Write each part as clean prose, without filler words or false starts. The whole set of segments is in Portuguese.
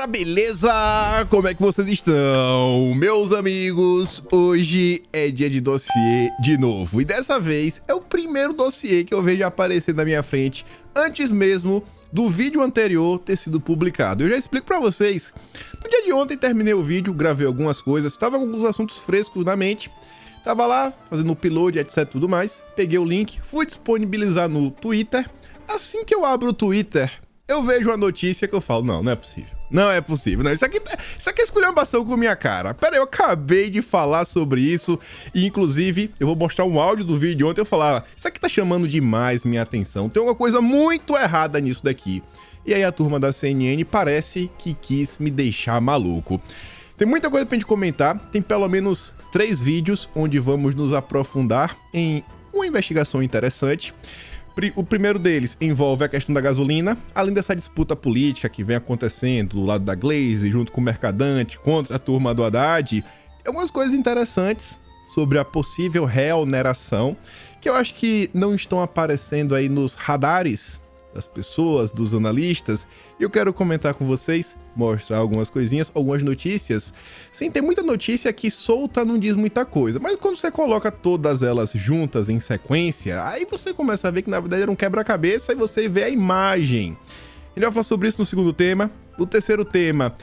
Fala, beleza? Como é que vocês estão? Meus amigos, hoje é dia de dossiê de novo. E dessa vez é o primeiro dossiê que eu vejo aparecer na minha frente antes mesmo do vídeo anterior ter sido publicado. Eu já explico pra vocês. No dia de ontem terminei o vídeo, gravei algumas coisas, tava com alguns assuntos frescos na mente. Tava lá fazendo o upload, etc, tudo mais. Peguei o link, fui disponibilizar no Twitter. Assim que eu abro o Twitter, eu vejo uma notícia que eu falo, não é possível. Não é possível, não. Isso aqui é esculhambação com minha cara. Pera aí, eu acabei de falar sobre isso e, inclusive, eu vou mostrar um áudio do vídeo ontem. Eu falar, isso aqui tá chamando demais minha atenção. Tem uma coisa muito errada nisso daqui. E aí a turma da CNN parece que quis me deixar maluco. Tem muita coisa pra gente comentar. Tem pelo menos 3 vídeos onde vamos nos aprofundar em uma investigação interessante. O primeiro deles envolve a questão da gasolina, além dessa disputa política que vem acontecendo do lado da Glaze, junto com o Mercadante, contra a turma do Haddad. Tem algumas coisas interessantes sobre a possível reoneração, que eu acho que não estão aparecendo aí nos radares das pessoas, dos analistas. E eu quero comentar com vocês, mostrar algumas coisinhas, algumas notícias. Sim, tem muita notícia que solta não diz muita coisa, mas quando você coloca todas elas juntas em sequência, aí você começa a ver que na verdade era um quebra-cabeça e você vê a imagem. A gente vai falar sobre isso no segundo tema. O terceiro tema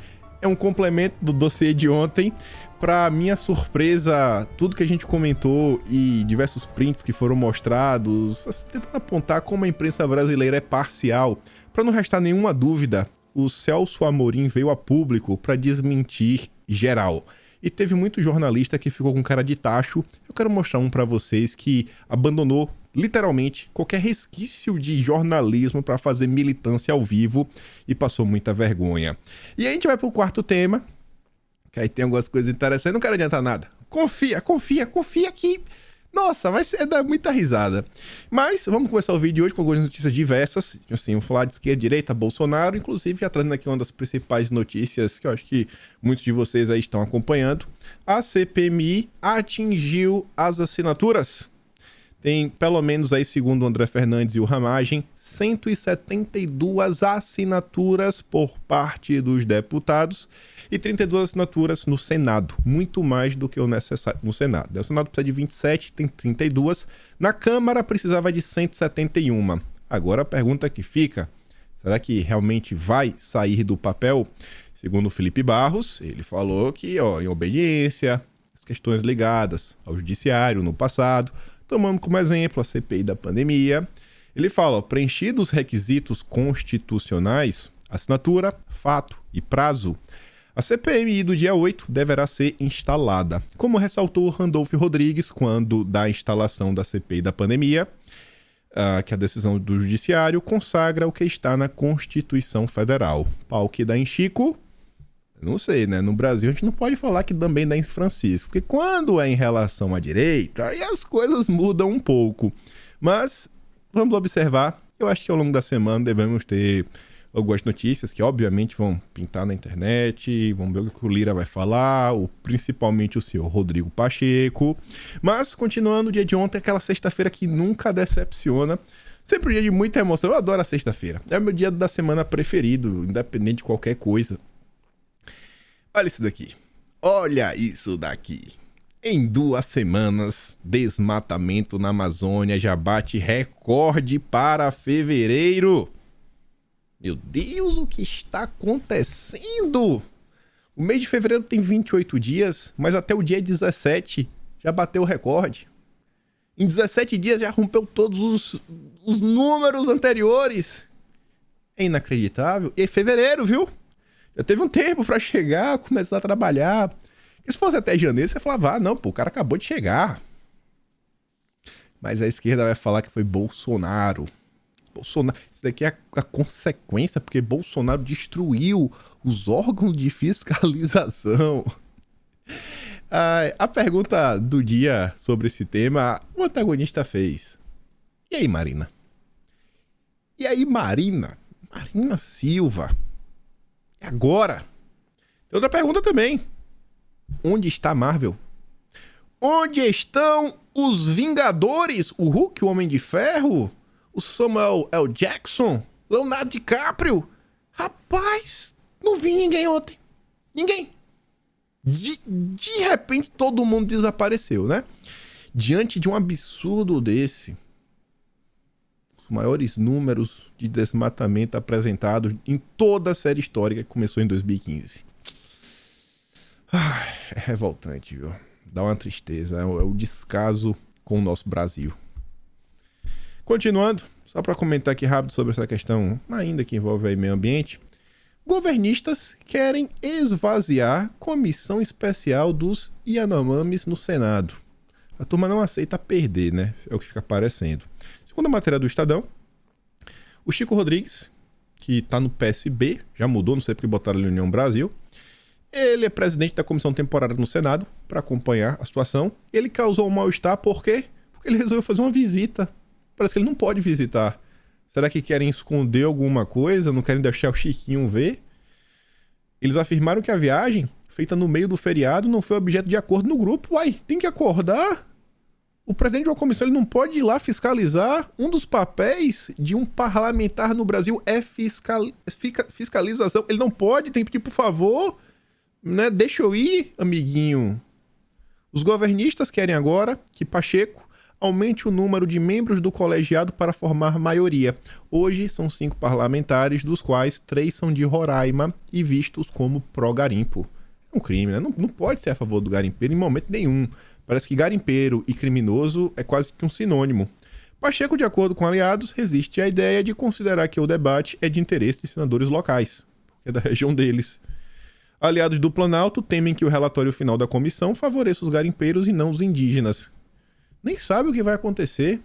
é um complemento do dossiê de ontem. Pra minha surpresa, tudo que a gente comentou e diversos prints que foram mostrados, tentando apontar como a imprensa brasileira é parcial. Para não restar nenhuma dúvida, o Celso Amorim veio a público para desmentir geral. E teve muito jornalista que ficou com cara de tacho. Eu quero mostrar um para vocês que abandonou literalmente qualquer resquício de jornalismo para fazer militância ao vivo e passou muita vergonha. E aí a gente vai pro quarto tema, que aí tem algumas coisas interessantes. Não quero adiantar nada. Confia que... Nossa, vai dar muita risada. Mas vamos começar o vídeo hoje com algumas notícias diversas. Assim, vamos falar de esquerda, direita, Bolsonaro. Inclusive, já trazendo aqui uma das principais notícias que eu acho que muitos de vocês aí estão acompanhando. A CPMI atingiu as assinaturas. Tem, pelo menos aí, segundo o André Fernandes e o Ramagem, 172 assinaturas por parte dos deputados e 32 assinaturas no Senado. Muito mais do que o necessário no Senado. O Senado precisa de 27, tem 32. Na Câmara precisava de 171. Agora a pergunta que fica, será que realmente vai sair do papel? Segundo o Felipe Barros, ele falou que, em obediência, as questões ligadas ao judiciário no passado, tomando como exemplo a CPI da pandemia, ele fala, preenchidos os requisitos constitucionais, assinatura, fato e prazo, a CPMI do dia 8 deverá ser instalada, como ressaltou Randolfo Rodrigues quando da instalação da CPI da pandemia, que a decisão do judiciário consagra o que está na Constituição Federal. Pau que dá em Chico, não sei, né? No Brasil a gente não pode falar que também dá em Francisco, porque quando é em relação à direita, aí as coisas mudam um pouco. Mas vamos observar, eu acho que ao longo da semana devemos ter algumas notícias que obviamente vão pintar na internet, vamos ver o que o Lira vai falar, principalmente o senhor Rodrigo Pacheco. Mas continuando, o dia de ontem, aquela sexta-feira que nunca decepciona, sempre um dia de muita emoção. Eu adoro a sexta-feira, é o meu dia da semana preferido, independente de qualquer coisa. Olha isso daqui. Olha isso daqui. Em 2 semanas, desmatamento na Amazônia já bate recorde para fevereiro. Meu Deus, o que está acontecendo? O mês de fevereiro tem 28 dias, mas até o dia 17 já bateu o recorde. Em 17 dias já rompeu todos os números anteriores. É inacreditável. E é fevereiro, viu? Já teve um tempo pra chegar, começar a trabalhar. E se fosse até janeiro, você falava, não, o cara acabou de chegar. Mas a esquerda vai falar que foi Bolsonaro. Isso daqui é a consequência, porque Bolsonaro destruiu os órgãos de fiscalização. A pergunta do dia sobre esse tema, o antagonista fez. E aí, Marina? Marina Silva? E agora? Tem outra pergunta também. Onde está a Marvel? Onde estão os Vingadores? O Hulk, o Homem de Ferro? O Samuel L. Jackson? Leonardo DiCaprio? Rapaz, Não vi ninguém ontem. Ninguém. De repente, todo mundo desapareceu, né? Diante de um absurdo desse, os maiores números de desmatamento apresentados em toda a série histórica que começou em 2015. É revoltante, viu? Dá uma tristeza, é o descaso com o nosso Brasil. Continuando, só para comentar aqui rápido sobre essa questão, ainda que envolve aí meio ambiente, governistas querem esvaziar comissão especial dos Yanomamis no Senado. A turma não aceita perder, né? É o que fica parecendo. Segundo a matéria do Estadão, o Chico Rodrigues, que está no PSB, já mudou, não sei porque botaram ali União Brasil, ele é presidente da comissão temporária no Senado para acompanhar a situação. Ele causou um mal-estar, por quê? Porque ele resolveu fazer uma visita. Parece que ele não pode visitar. Será que querem esconder alguma coisa? Não querem deixar o Chiquinho ver? Eles afirmaram que a viagem, feita no meio do feriado, não foi objeto de acordo no grupo. Uai, tem que acordar? O presidente de uma comissão ele não pode ir lá fiscalizar. Um dos papéis de um parlamentar no Brasil é fiscalização. Ele não pode, tem que pedir por favor, né? Deixa eu ir, amiguinho. Os governistas querem agora que Pacheco aumente o número de membros do colegiado para formar maioria. Hoje são 5 parlamentares, dos quais 3 são de Roraima e vistos como pró-garimpo. É um crime, né? Não pode ser a favor do garimpeiro em momento nenhum. Parece que garimpeiro e criminoso é quase que um sinônimo. Pacheco, de acordo com aliados, resiste à ideia de considerar que o debate é de interesse de senadores locais, porque é da região deles. Aliados do Planalto temem que o relatório final da comissão favoreça os garimpeiros e não os indígenas. Nem sabe o que vai acontecer.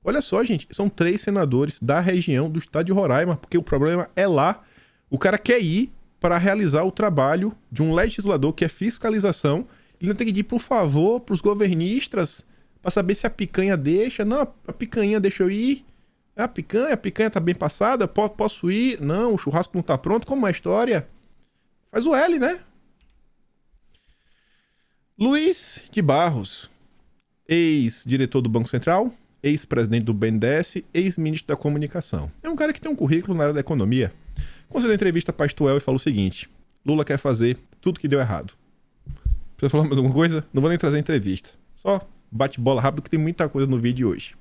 Olha só, gente, são 3 senadores da região do estado de Roraima, porque o problema é lá. O cara quer ir para realizar o trabalho de um legislador que é fiscalização. Ele não tem que pedir, por favor, para os governistas para saber se a picanha deixa. Não, a picanha deixa eu ir. A picanha tá bem passada, posso ir? Não, o churrasco não tá pronto. Como é a história? Faz o L, né? Luiz de Barros, ex-diretor do Banco Central, ex-presidente do BNDES, ex-ministro da Comunicação. É um cara que tem um currículo na área da economia. Concedeu entrevista para Pastuel e falou o seguinte: Lula quer fazer tudo que deu errado. Precisa falar mais alguma coisa? Não vou nem trazer entrevista. Só bate bola rápido que tem muita coisa no vídeo de hoje.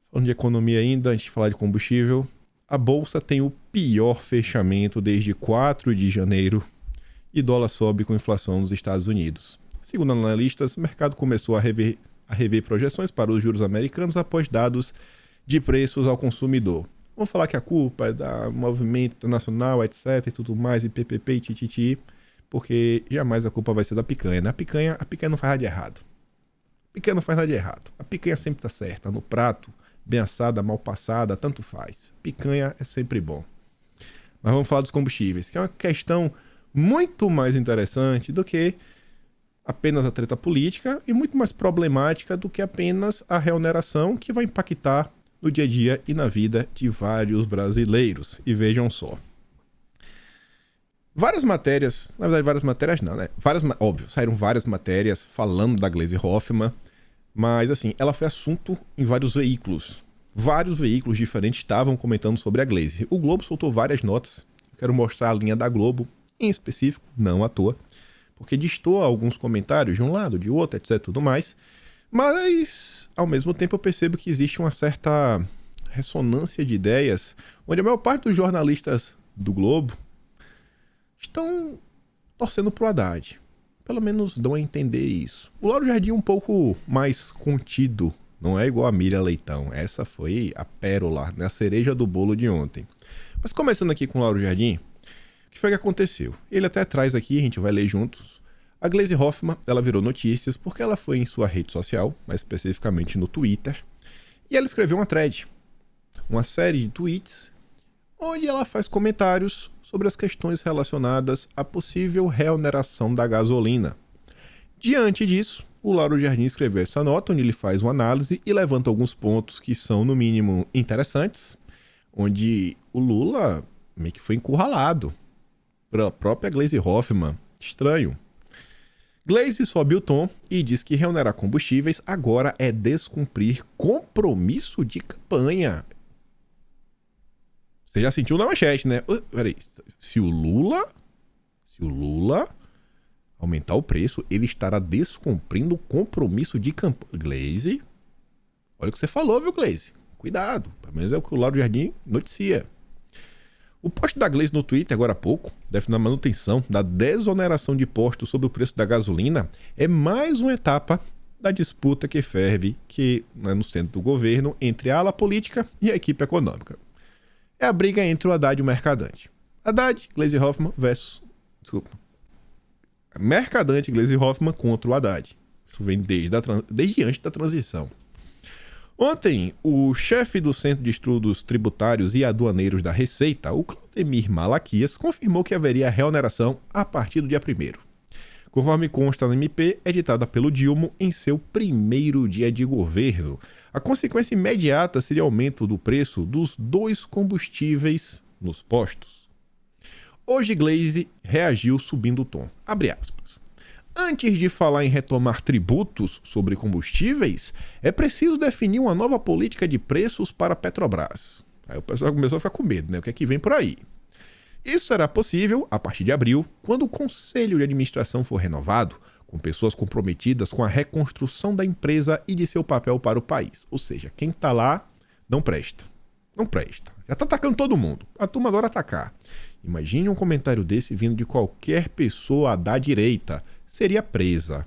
Falando de economia ainda, antes de falar de combustível, a Bolsa tem o pior fechamento desde 4 de janeiro e dólar sobe com inflação nos Estados Unidos. Segundo analistas, o mercado começou a rever projeções para os juros americanos após dados de preços ao consumidor. Vamos falar que a culpa é do movimento internacional, etc. e tudo mais, e PPP e tititi, porque jamais a culpa vai ser da picanha, né? A picanha não faz nada de errado. A picanha não faz nada de errado. A picanha sempre tá certa. No prato, bem assada, mal passada, tanto faz. Picanha é sempre bom. Mas vamos falar dos combustíveis, que é uma questão muito mais interessante do que apenas a treta política e muito mais problemática do que apenas a reoneração que vai impactar no dia a dia e na vida de vários brasileiros. E vejam só. Várias matérias, na verdade várias matérias não, né? Óbvio, saíram várias matérias falando da Gleisi Hoffmann, mas assim, ela foi assunto em vários veículos. Vários veículos diferentes estavam comentando sobre a Gleisi. O Globo soltou várias notas. Eu quero mostrar a linha da Globo, em específico, não à toa, porque destoa alguns comentários de um lado, de outro, etc, tudo mais. Mas, ao mesmo tempo, eu percebo que existe uma certa ressonância de ideias, onde a maior parte dos jornalistas do Globo estão torcendo pro Haddad. Pelo menos dão a entender isso. O Lauro Jardim é um pouco mais contido, não é igual a Miriam Leitão. Essa foi a pérola, né? A cereja do bolo de ontem. Mas começando aqui com o Lauro Jardim, o que foi que aconteceu? Ele até traz aqui, a gente vai ler juntos. A Gleisi Hoffmann, ela virou notícias porque ela foi em sua rede social, mais especificamente no Twitter, e ela escreveu uma thread, uma série de tweets, onde ela faz comentários sobre as questões relacionadas à possível reoneração da gasolina. Diante disso, o Lauro Jardim escreveu essa nota, onde ele faz uma análise e levanta alguns pontos que são, no mínimo, interessantes, onde o Lula meio que foi encurralado pela própria Gleisi Hoffmann. Estranho. Gleisi sobe o tom e diz que reonerar combustíveis agora é descumprir compromisso de campanha. Você já sentiu na manchete, né? Peraí, se o Lula aumentar o preço, ele estará descumprindo o compromisso de campanha. Glaze, olha o que você falou, viu, Glaze? Cuidado, pelo menos é o que o Lauro Jardim noticia. O post da Glaze no Twitter, agora há pouco, definindo a manutenção da desoneração de impostos sobre o preço da gasolina, é mais uma etapa da disputa que ferve no centro do governo entre a ala política e a equipe econômica. É a briga entre o Haddad e o Mercadante. Haddad, Gleisi Hoffmann versus... Mercadante, Gleisi Hoffmann contra o Haddad. Isso vem desde antes da transição. Ontem, o chefe do Centro de Estudos Tributários e Aduaneiros da Receita, o Claudemir Malaquias, confirmou que haveria reoneração a partir do dia 1º. Conforme consta na MP editada pelo Dilma em seu primeiro dia de governo, a consequência imediata seria o aumento do preço dos 2 combustíveis nos postos. Hoje, Glaze reagiu subindo o tom. Abre aspas. Antes de falar em retomar tributos sobre combustíveis, é preciso definir uma nova política de preços para a Petrobras. Aí o pessoal começou a ficar com medo, né? O que é que vem por aí? Isso será possível a partir de abril, quando o Conselho de Administração for renovado, com pessoas comprometidas com a reconstrução da empresa e de seu papel para o país. Ou seja, quem está lá não presta. Não presta. Já está atacando todo mundo. A turma adora atacar. Imagine um comentário desse vindo de qualquer pessoa da direita. Seria presa.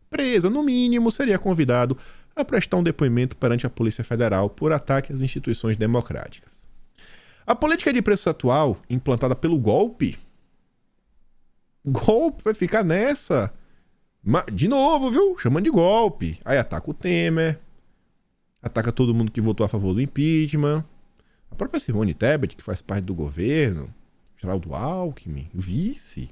Presa, no mínimo, seria convidado a prestar um depoimento perante a Polícia Federal por ataque às instituições democráticas. A política de preços atual, implantada pelo golpe, vai ficar nessa. De novo, viu? Chamando de golpe. Aí ataca o Temer, ataca todo mundo que votou a favor do impeachment, a própria Simone Tebet, que faz parte do governo, Geraldo Alckmin, vice.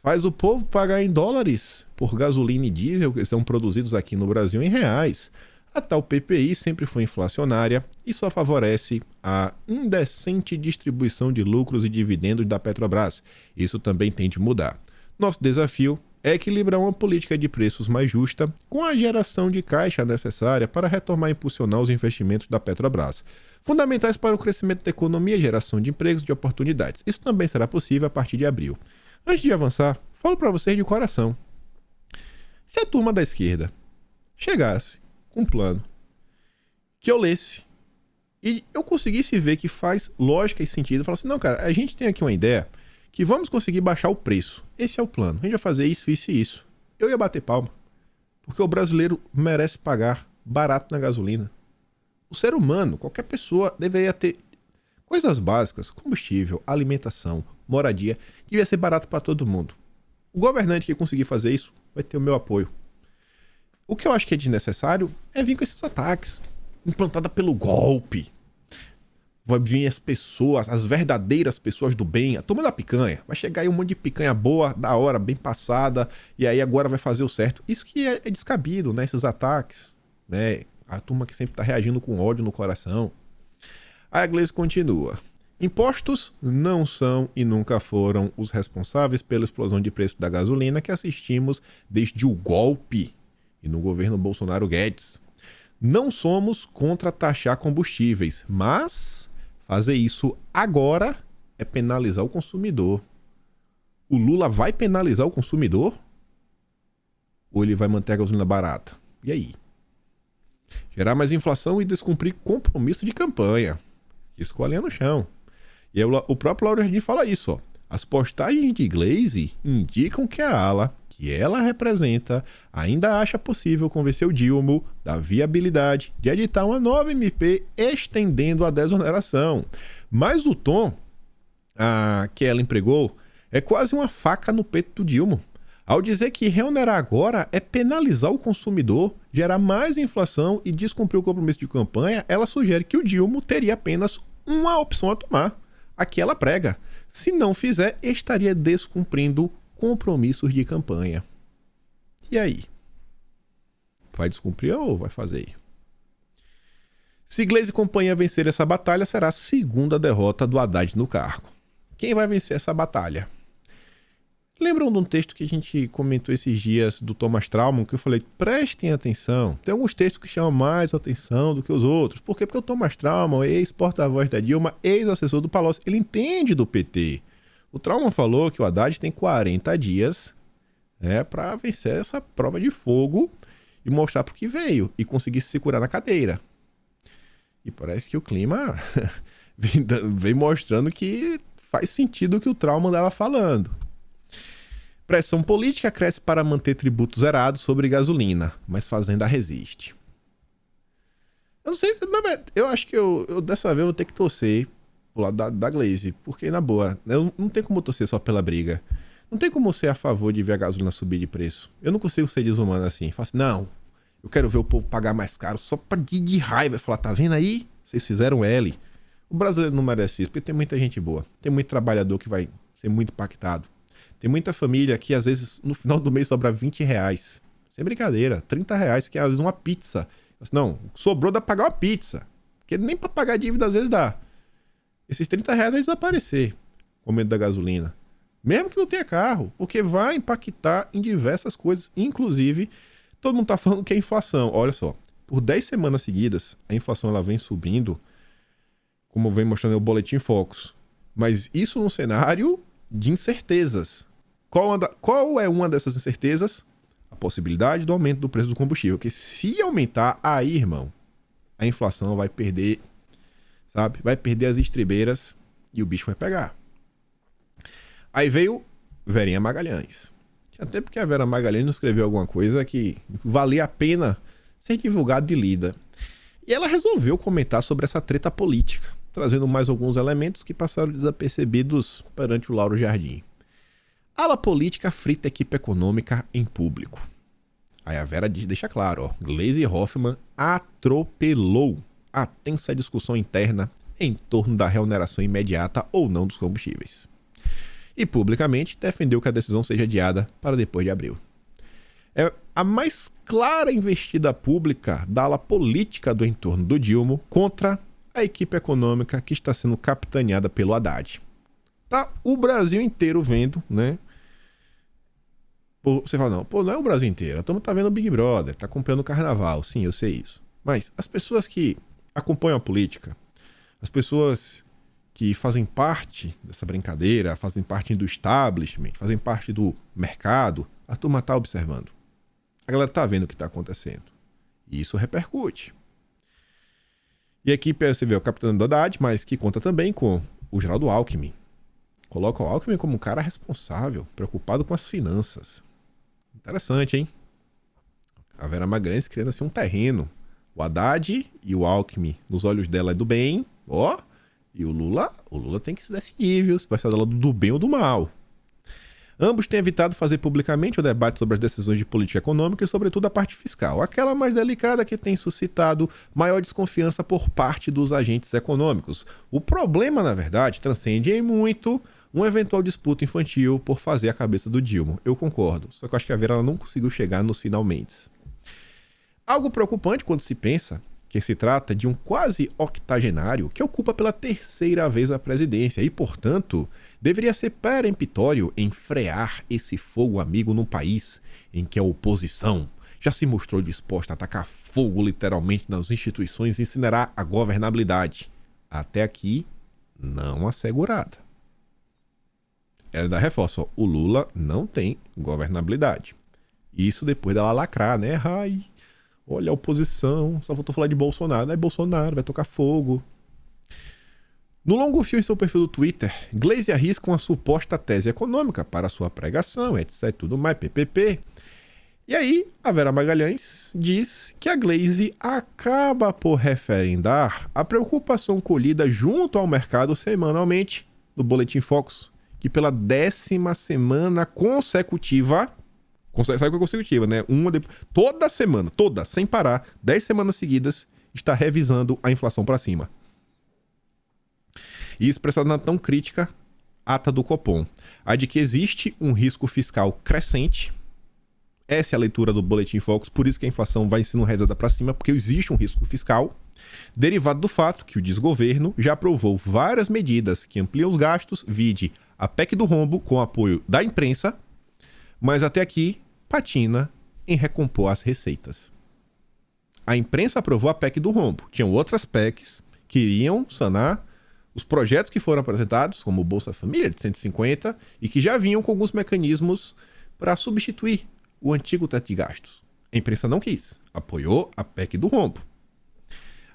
Faz o povo pagar em dólares por gasolina e diesel que são produzidos aqui no Brasil em reais. A tal PPI sempre foi inflacionária e só favorece a indecente distribuição de lucros e dividendos da Petrobras. Isso também tem de mudar. Nosso desafio é equilibrar uma política de preços mais justa com a geração de caixa necessária para retomar e impulsionar os investimentos da Petrobras, fundamentais para o crescimento da economia e geração de empregos e de oportunidades. Isso também será possível a partir de abril. Antes de avançar, falo para vocês de coração. Se a turma da esquerda chegasse com um plano que eu lesse e eu conseguisse ver que faz lógica e sentido, falar assim, não, cara, a gente tem aqui uma ideia que vamos conseguir baixar o preço. Esse é o plano. A gente vai fazer isso, isso e isso. Eu ia bater palma. Porque o brasileiro merece pagar barato na gasolina. O ser humano, qualquer pessoa, deveria ter coisas básicas, combustível, alimentação, moradia, devia ser barato para todo mundo. O governante que conseguir fazer isso vai ter o meu apoio. O que eu acho que é desnecessário é vir com esses ataques, implantada pelo golpe. Vai vir as pessoas, as verdadeiras pessoas do bem, a turma da picanha. Vai chegar aí um monte de picanha boa, da hora, bem passada, e aí agora vai fazer o certo. Isso que é descabido, né? Esses ataques, né? A turma que sempre tá reagindo com ódio no coração. Aí a Glaze continua. Impostos não são e nunca foram os responsáveis pela explosão de preço da gasolina que assistimos desde o golpe e no governo Bolsonaro Guedes. Não somos contra taxar combustíveis, mas fazer isso agora é penalizar o consumidor. O Lula vai penalizar o consumidor? Ou ele vai manter a gasolina barata? E aí? Gerar mais inflação e descumprir compromisso de campanha. Escolha no chão. E o próprio Lauro Jardim fala isso, ó. As postagens de Glaze indicam que a ala que ela representa ainda acha possível convencer o Dilma da viabilidade de editar uma nova MP estendendo a desoneração. Mas o tom que ela empregou é quase uma faca no peito do Dilma. Ao dizer que reonerar agora é penalizar o consumidor, gerar mais inflação e descumprir o compromisso de campanha, ela sugere que o Dilma teria apenas uma opção a tomar, a que ela prega. Se não fizer, estaria descumprindo compromissos de campanha. E aí? Vai descumprir ou vai fazer? Se Glaze e companhia vencer essa batalha, será a segunda derrota do Haddad no cargo. Quem vai vencer essa batalha? Lembram de um texto que a gente comentou esses dias do Thomas Trauman, que eu falei, prestem atenção. Tem alguns textos que chamam mais atenção do que os outros. Por quê? Porque o Thomas Trauman, ex-porta-voz da Dilma, ex-assessor do Palocci, ele entende do PT. O Trauman falou que o Haddad tem 40 dias para vencer essa prova de fogo e mostrar por que veio e conseguir se segurar na cadeira. E parece que o clima vem mostrando que faz sentido o que o Trauman estava falando. Pressão política cresce para manter tributos zerados sobre gasolina, mas Fazenda resiste. Eu não sei, eu acho que eu dessa vez vou ter que torcer pro lado da Glaze, porque na boa, não tem como torcer só pela briga. Não tem como ser a favor de ver a gasolina subir de preço. Eu não consigo ser desumano assim. Falo assim, não, eu quero ver o povo pagar mais caro só pra de raiva. Falar, tá vendo aí? Vocês fizeram L. O brasileiro não merece isso, porque tem muita gente boa. Tem muito trabalhador que vai ser muito impactado. Tem muita família que às vezes no final do mês sobra R$20. Sem brincadeira, R$30, que é às vezes uma pizza. Não, sobrou dá pra pagar uma pizza. Porque nem pra pagar dívida às vezes dá. Esses R$30 vai desaparecer com o aumento da gasolina. Mesmo que não tenha carro, porque vai impactar em diversas coisas. Inclusive, todo mundo tá falando que é inflação. Olha só, por 10 semanas seguidas, a inflação ela vem subindo, como vem mostrando o Boletim Focus. Mas isso num cenário de incertezas. Qual é uma dessas incertezas? A possibilidade do aumento do preço do combustível. Porque se aumentar, aí, irmão, a inflação vai perder, sabe? Vai perder as estribeiras e o bicho vai pegar. Aí veio Verinha Magalhães. Tinha tempo que a Vera Magalhães não escreveu alguma coisa que valia a pena ser divulgada e lida. E ela resolveu comentar sobre essa treta política, trazendo mais alguns elementos que passaram desapercebidos perante o Lauro Jardim. Ala política frita equipe econômica em público. Aí a Vera deixa claro, ó, Gleisi Hoffmann atropelou a tensa discussão interna em torno da reoneração imediata ou não dos combustíveis. E publicamente defendeu que a decisão seja adiada para depois de abril. É a mais clara investida pública da ala política do entorno do Dilma contra a equipe econômica que está sendo capitaneada pelo Haddad. Tá o Brasil inteiro vendo, né? Você fala, não é o Brasil inteiro. A turma tá vendo o Big Brother, tá acompanhando o Carnaval. Sim, eu sei isso. Mas as pessoas que acompanham a política, as pessoas que fazem parte dessa brincadeira, fazem parte do establishment, fazem parte do mercado, a turma tá observando. A galera tá vendo o que tá acontecendo. E isso repercute. E a equipe, você vê, o capitão do Haddad, mas que conta também com o Geraldo Alckmin. Coloca o Alckmin como um cara responsável, preocupado com as finanças. Interessante, hein? A Vera Magalhães criando assim um terreno. O Haddad e o Alckmin, nos olhos dela é do bem, ó. E o Lula tem que se decidir, viu? Se vai ser do lado do bem ou do mal. Ambos têm evitado fazer publicamente o debate sobre as decisões de política econômica e, sobretudo, a parte fiscal, aquela mais delicada que tem suscitado maior desconfiança por parte dos agentes econômicos. O problema, na verdade, transcende em muito uma eventual disputa infantil por fazer a cabeça do Dilma. Eu concordo, só que eu acho que a Vera não conseguiu chegar nos finalmente. Algo preocupante quando se pensa que se trata de um quase octogenário que ocupa pela terceira vez a presidência e, portanto, deveria ser peremptório em frear esse fogo amigo num país em que a oposição já se mostrou disposta a atacar fogo literalmente nas instituições e incinerar a governabilidade. Até aqui, não assegurada. Ela ainda reforça, ó, o Lula não tem governabilidade. Isso depois dela lacrar, né? Ai, olha a oposição, só voltou a falar de Bolsonaro. Aí Bolsonaro vai tocar fogo. No longo fio em seu perfil do Twitter, Gleisi arrisca uma suposta tese econômica para sua pregação, etc. Tudo mais, PPP. E aí, a Vera Magalhães diz que a Gleisi acaba por referendar a preocupação colhida junto ao mercado semanalmente no Boletim Focus, que pela 10ª semana consecutiva, né? Toda semana, sem parar, 10 semanas seguidas, está revisando a inflação para cima. E expressada na tão crítica ata do Copom, a de que existe um risco fiscal crescente. Essa é a leitura do Boletim Focus, por isso que a inflação vai sendo revisada para cima, porque existe um risco fiscal, derivado do fato que o desgoverno já aprovou várias medidas que ampliam os gastos, vide a PEC do rombo com apoio da imprensa, mas até aqui patina em recompor as receitas. A imprensa aprovou a PEC do rombo. Tinham outras PECs que iriam sanar os projetos que foram apresentados, como o Bolsa Família de 150, e que já vinham com alguns mecanismos para substituir o antigo teto de gastos. A imprensa não quis, apoiou a PEC do rombo.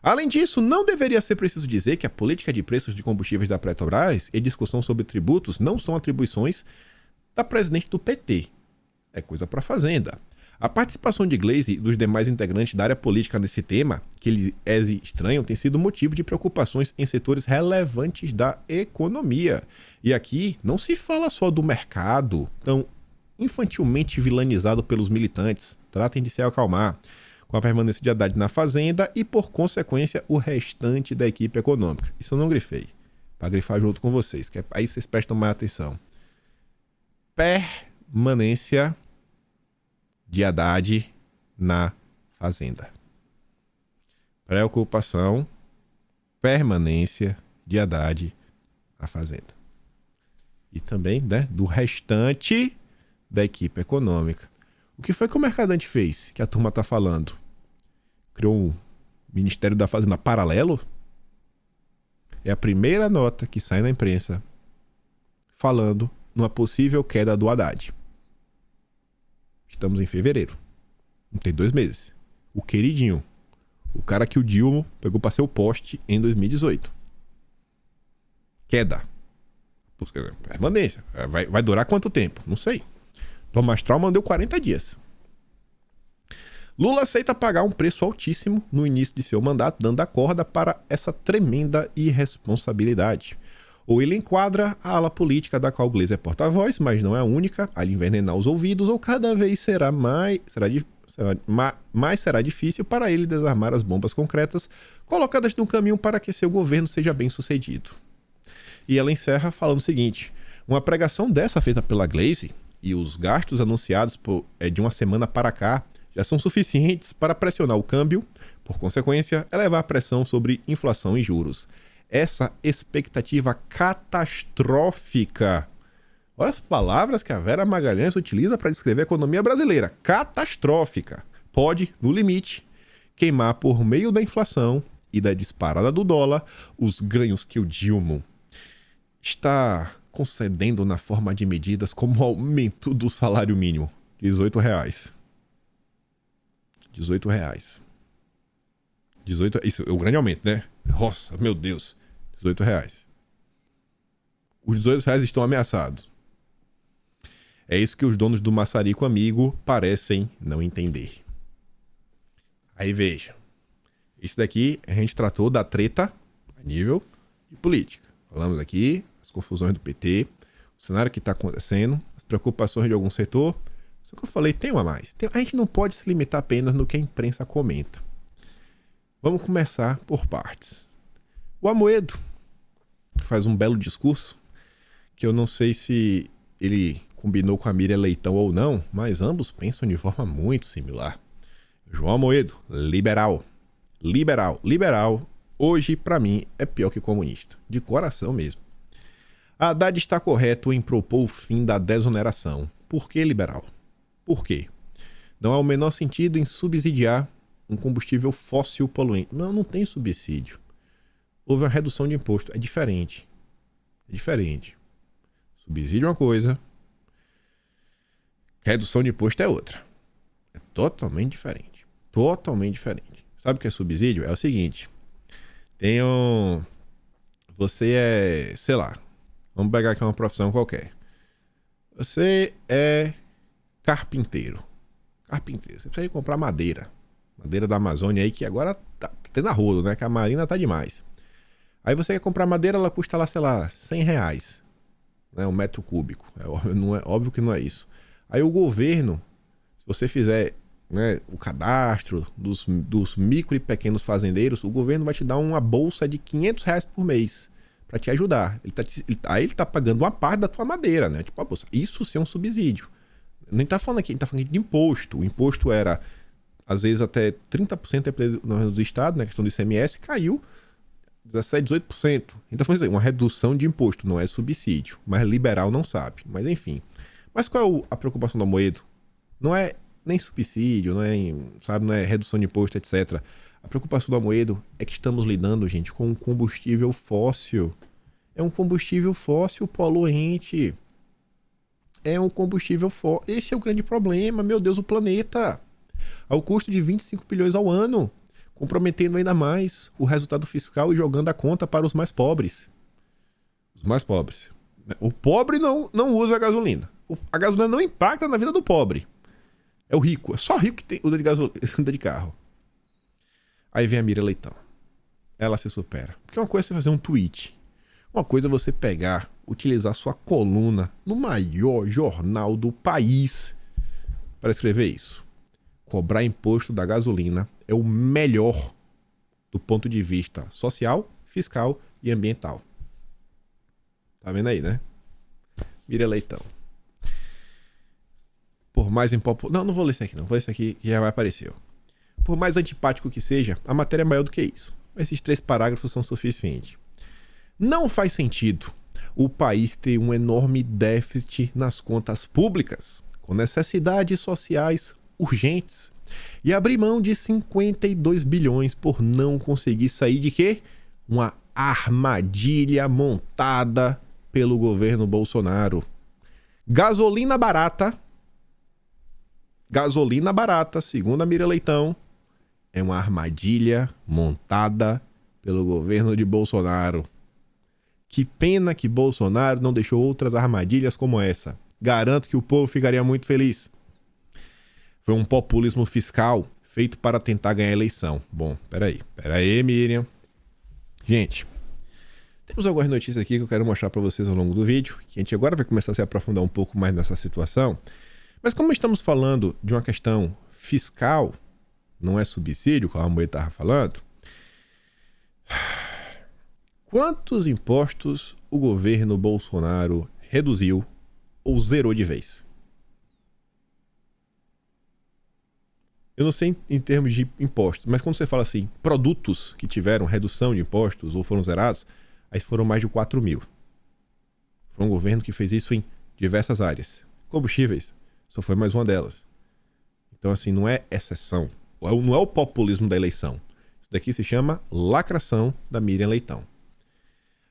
Além disso, não deveria ser preciso dizer que a política de preços de combustíveis da Petrobras e discussão sobre tributos não são atribuições da presidente do PT. É coisa para a Fazenda. A participação de Gleisi e dos demais integrantes da área política nesse tema, que lhes estranham, tem sido motivo de preocupações em setores relevantes da economia. E aqui não se fala só do mercado, tão infantilmente vilanizado pelos militantes. Tratem de se acalmar com a permanência de Haddad na Fazenda e, por consequência, o restante da equipe econômica. Isso eu não grifei, para grifar junto com vocês, que aí vocês prestam mais atenção. Permanência de Haddad na Fazenda. Preocupação, permanência de Haddad na Fazenda. E também, né, do restante da equipe econômica. O que foi que o Mercadante fez, que a turma está falando? Criou um Ministério da Fazenda paralelo? É a primeira nota que sai na imprensa falando numa possível queda do Haddad. Estamos em fevereiro. Não tem 2 meses. O queridinho. O cara que o Dilma pegou para ser o poste em 2018. Queda. Permanência. Vai durar quanto tempo? Não sei. Thomas Trauman deu 40 dias. Lula aceita pagar um preço altíssimo no início de seu mandato, dando a corda para essa tremenda irresponsabilidade. Ou ele enquadra a ala política da qual Gleisi é porta-voz, mas não é a única, a lhe envenenar os ouvidos, ou cada vez será difícil para ele desarmar as bombas concretas colocadas no caminho para que seu governo seja bem sucedido. E ela encerra falando o seguinte: uma pregação dessa feita pela Gleisi e os gastos anunciados de uma semana para cá já são suficientes para pressionar o câmbio, por consequência, elevar a pressão sobre inflação e juros. Essa expectativa catastrófica. Olha as palavras que a Vera Magalhães utiliza para descrever a economia brasileira. Catastrófica. Pode, no limite, queimar por meio da inflação e da disparada do dólar os ganhos que o Dilma está concedendo na forma de medidas como o aumento do salário mínimo. R$18. R$18. Isso é o grande aumento, né? Nossa, meu Deus. R$18. Os R$18 estão ameaçados. É isso que os donos do maçarico amigo parecem não entender. Aí veja. Isso daqui a gente tratou da treta a nível de política. Falamos aqui as confusões do PT, o cenário que está acontecendo, as preocupações de algum setor. Só que eu falei, tem uma mais. A gente não pode se limitar apenas no que a imprensa comenta. Vamos começar por partes. O Amoedo faz um belo discurso, que eu não sei se ele combinou com a Miriam Leitão ou não, mas ambos pensam de forma muito similar. João Amoedo, liberal. Liberal, hoje, para mim, é pior que comunista. De coração mesmo. A Haddad está correto em propor o fim da desoneração. Por que liberal? Por quê? Não há o menor sentido em subsidiar um combustível fóssil poluente. Não tem subsídio. Houve uma redução de imposto. É diferente. Subsídio é uma coisa. Redução de imposto é outra. É totalmente diferente. Sabe o que é subsídio? É o seguinte. Você é, sei lá, vamos pegar aqui uma profissão qualquer. Você é carpinteiro. Você precisa comprar madeira. Madeira da Amazônia aí, que agora tá tendo a rodo, né? Que a Marina tá demais. Aí você quer comprar madeira, ela custa lá, sei lá, R$100, né? 1 metro cúbico. Óbvio que não é isso. Aí o governo, se você fizer, né, o cadastro dos micro e pequenos fazendeiros, o governo vai te dar uma bolsa de R$500 por mês para te ajudar. Aí ele tá pagando uma parte da tua madeira, né? Tipo, isso sim é um subsídio. Nem tá falando aqui, a gente tá falando de imposto. O imposto era, às vezes, até 30% nos estados, né? A questão do ICMS caiu 17%, 18%. Então foi uma redução de imposto, não é subsídio. Mas liberal não sabe. Mas enfim. Mas qual é a preocupação do Amoedo? Não é nem subsídio, não é redução de imposto, etc. A preocupação do Amoedo é que estamos lidando, gente, com um combustível fóssil. É um combustível fóssil poluente. É um combustível fóssil. Esse é o grande problema, meu Deus, o planeta. Ao custo de 25 bilhões ao ano, comprometendo ainda mais o resultado fiscal e jogando a conta para os mais pobres. Os mais pobres. O pobre não usa a gasolina. A gasolina não impacta na vida do pobre. É o rico. É só rico que usa de carro. Aí vem a Miriam Leitão. Ela se supera. Porque uma coisa é você fazer um tweet. Uma coisa é você pegar, utilizar sua coluna no maior jornal do país para escrever isso. Cobrar imposto da gasolina é o melhor do ponto de vista social, fiscal e ambiental. Tá vendo aí, né? Miriam Leitão. Por mais impopular... Não vou ler isso aqui não. Vou ler isso aqui que já vai aparecer. Por mais antipático que seja, a matéria é maior do que isso. Esses 3 parágrafos são suficientes. Não faz sentido o país ter um enorme déficit nas contas públicas, com necessidades sociais urgentes, e abrir mão de 52 bilhões por não conseguir sair de quê? Uma armadilha montada pelo governo Bolsonaro. Gasolina barata, segundo a Miriam Leitão, é uma armadilha montada pelo governo de Bolsonaro. Que pena que Bolsonaro não deixou outras armadilhas como essa. Garanto que o povo ficaria muito feliz. Foi um populismo fiscal feito para tentar ganhar a eleição. Bom, peraí, Miriam. Gente, temos algumas notícias aqui que eu quero mostrar para vocês ao longo do vídeo, que a gente agora vai começar a se aprofundar um pouco mais nessa situação. Mas como estamos falando de uma questão fiscal, não é subsídio, como a Amoedo estava falando, quantos impostos o governo Bolsonaro reduziu ou zerou de vez? Eu não sei em termos de impostos, mas quando você fala assim, produtos que tiveram redução de impostos ou foram zerados, aí foram mais de 4 mil. Foi um governo que fez isso em diversas áreas. Combustíveis só foi mais uma delas. Então, assim, não é exceção. Não é o populismo da eleição. Isso daqui se chama lacração da Miriam Leitão.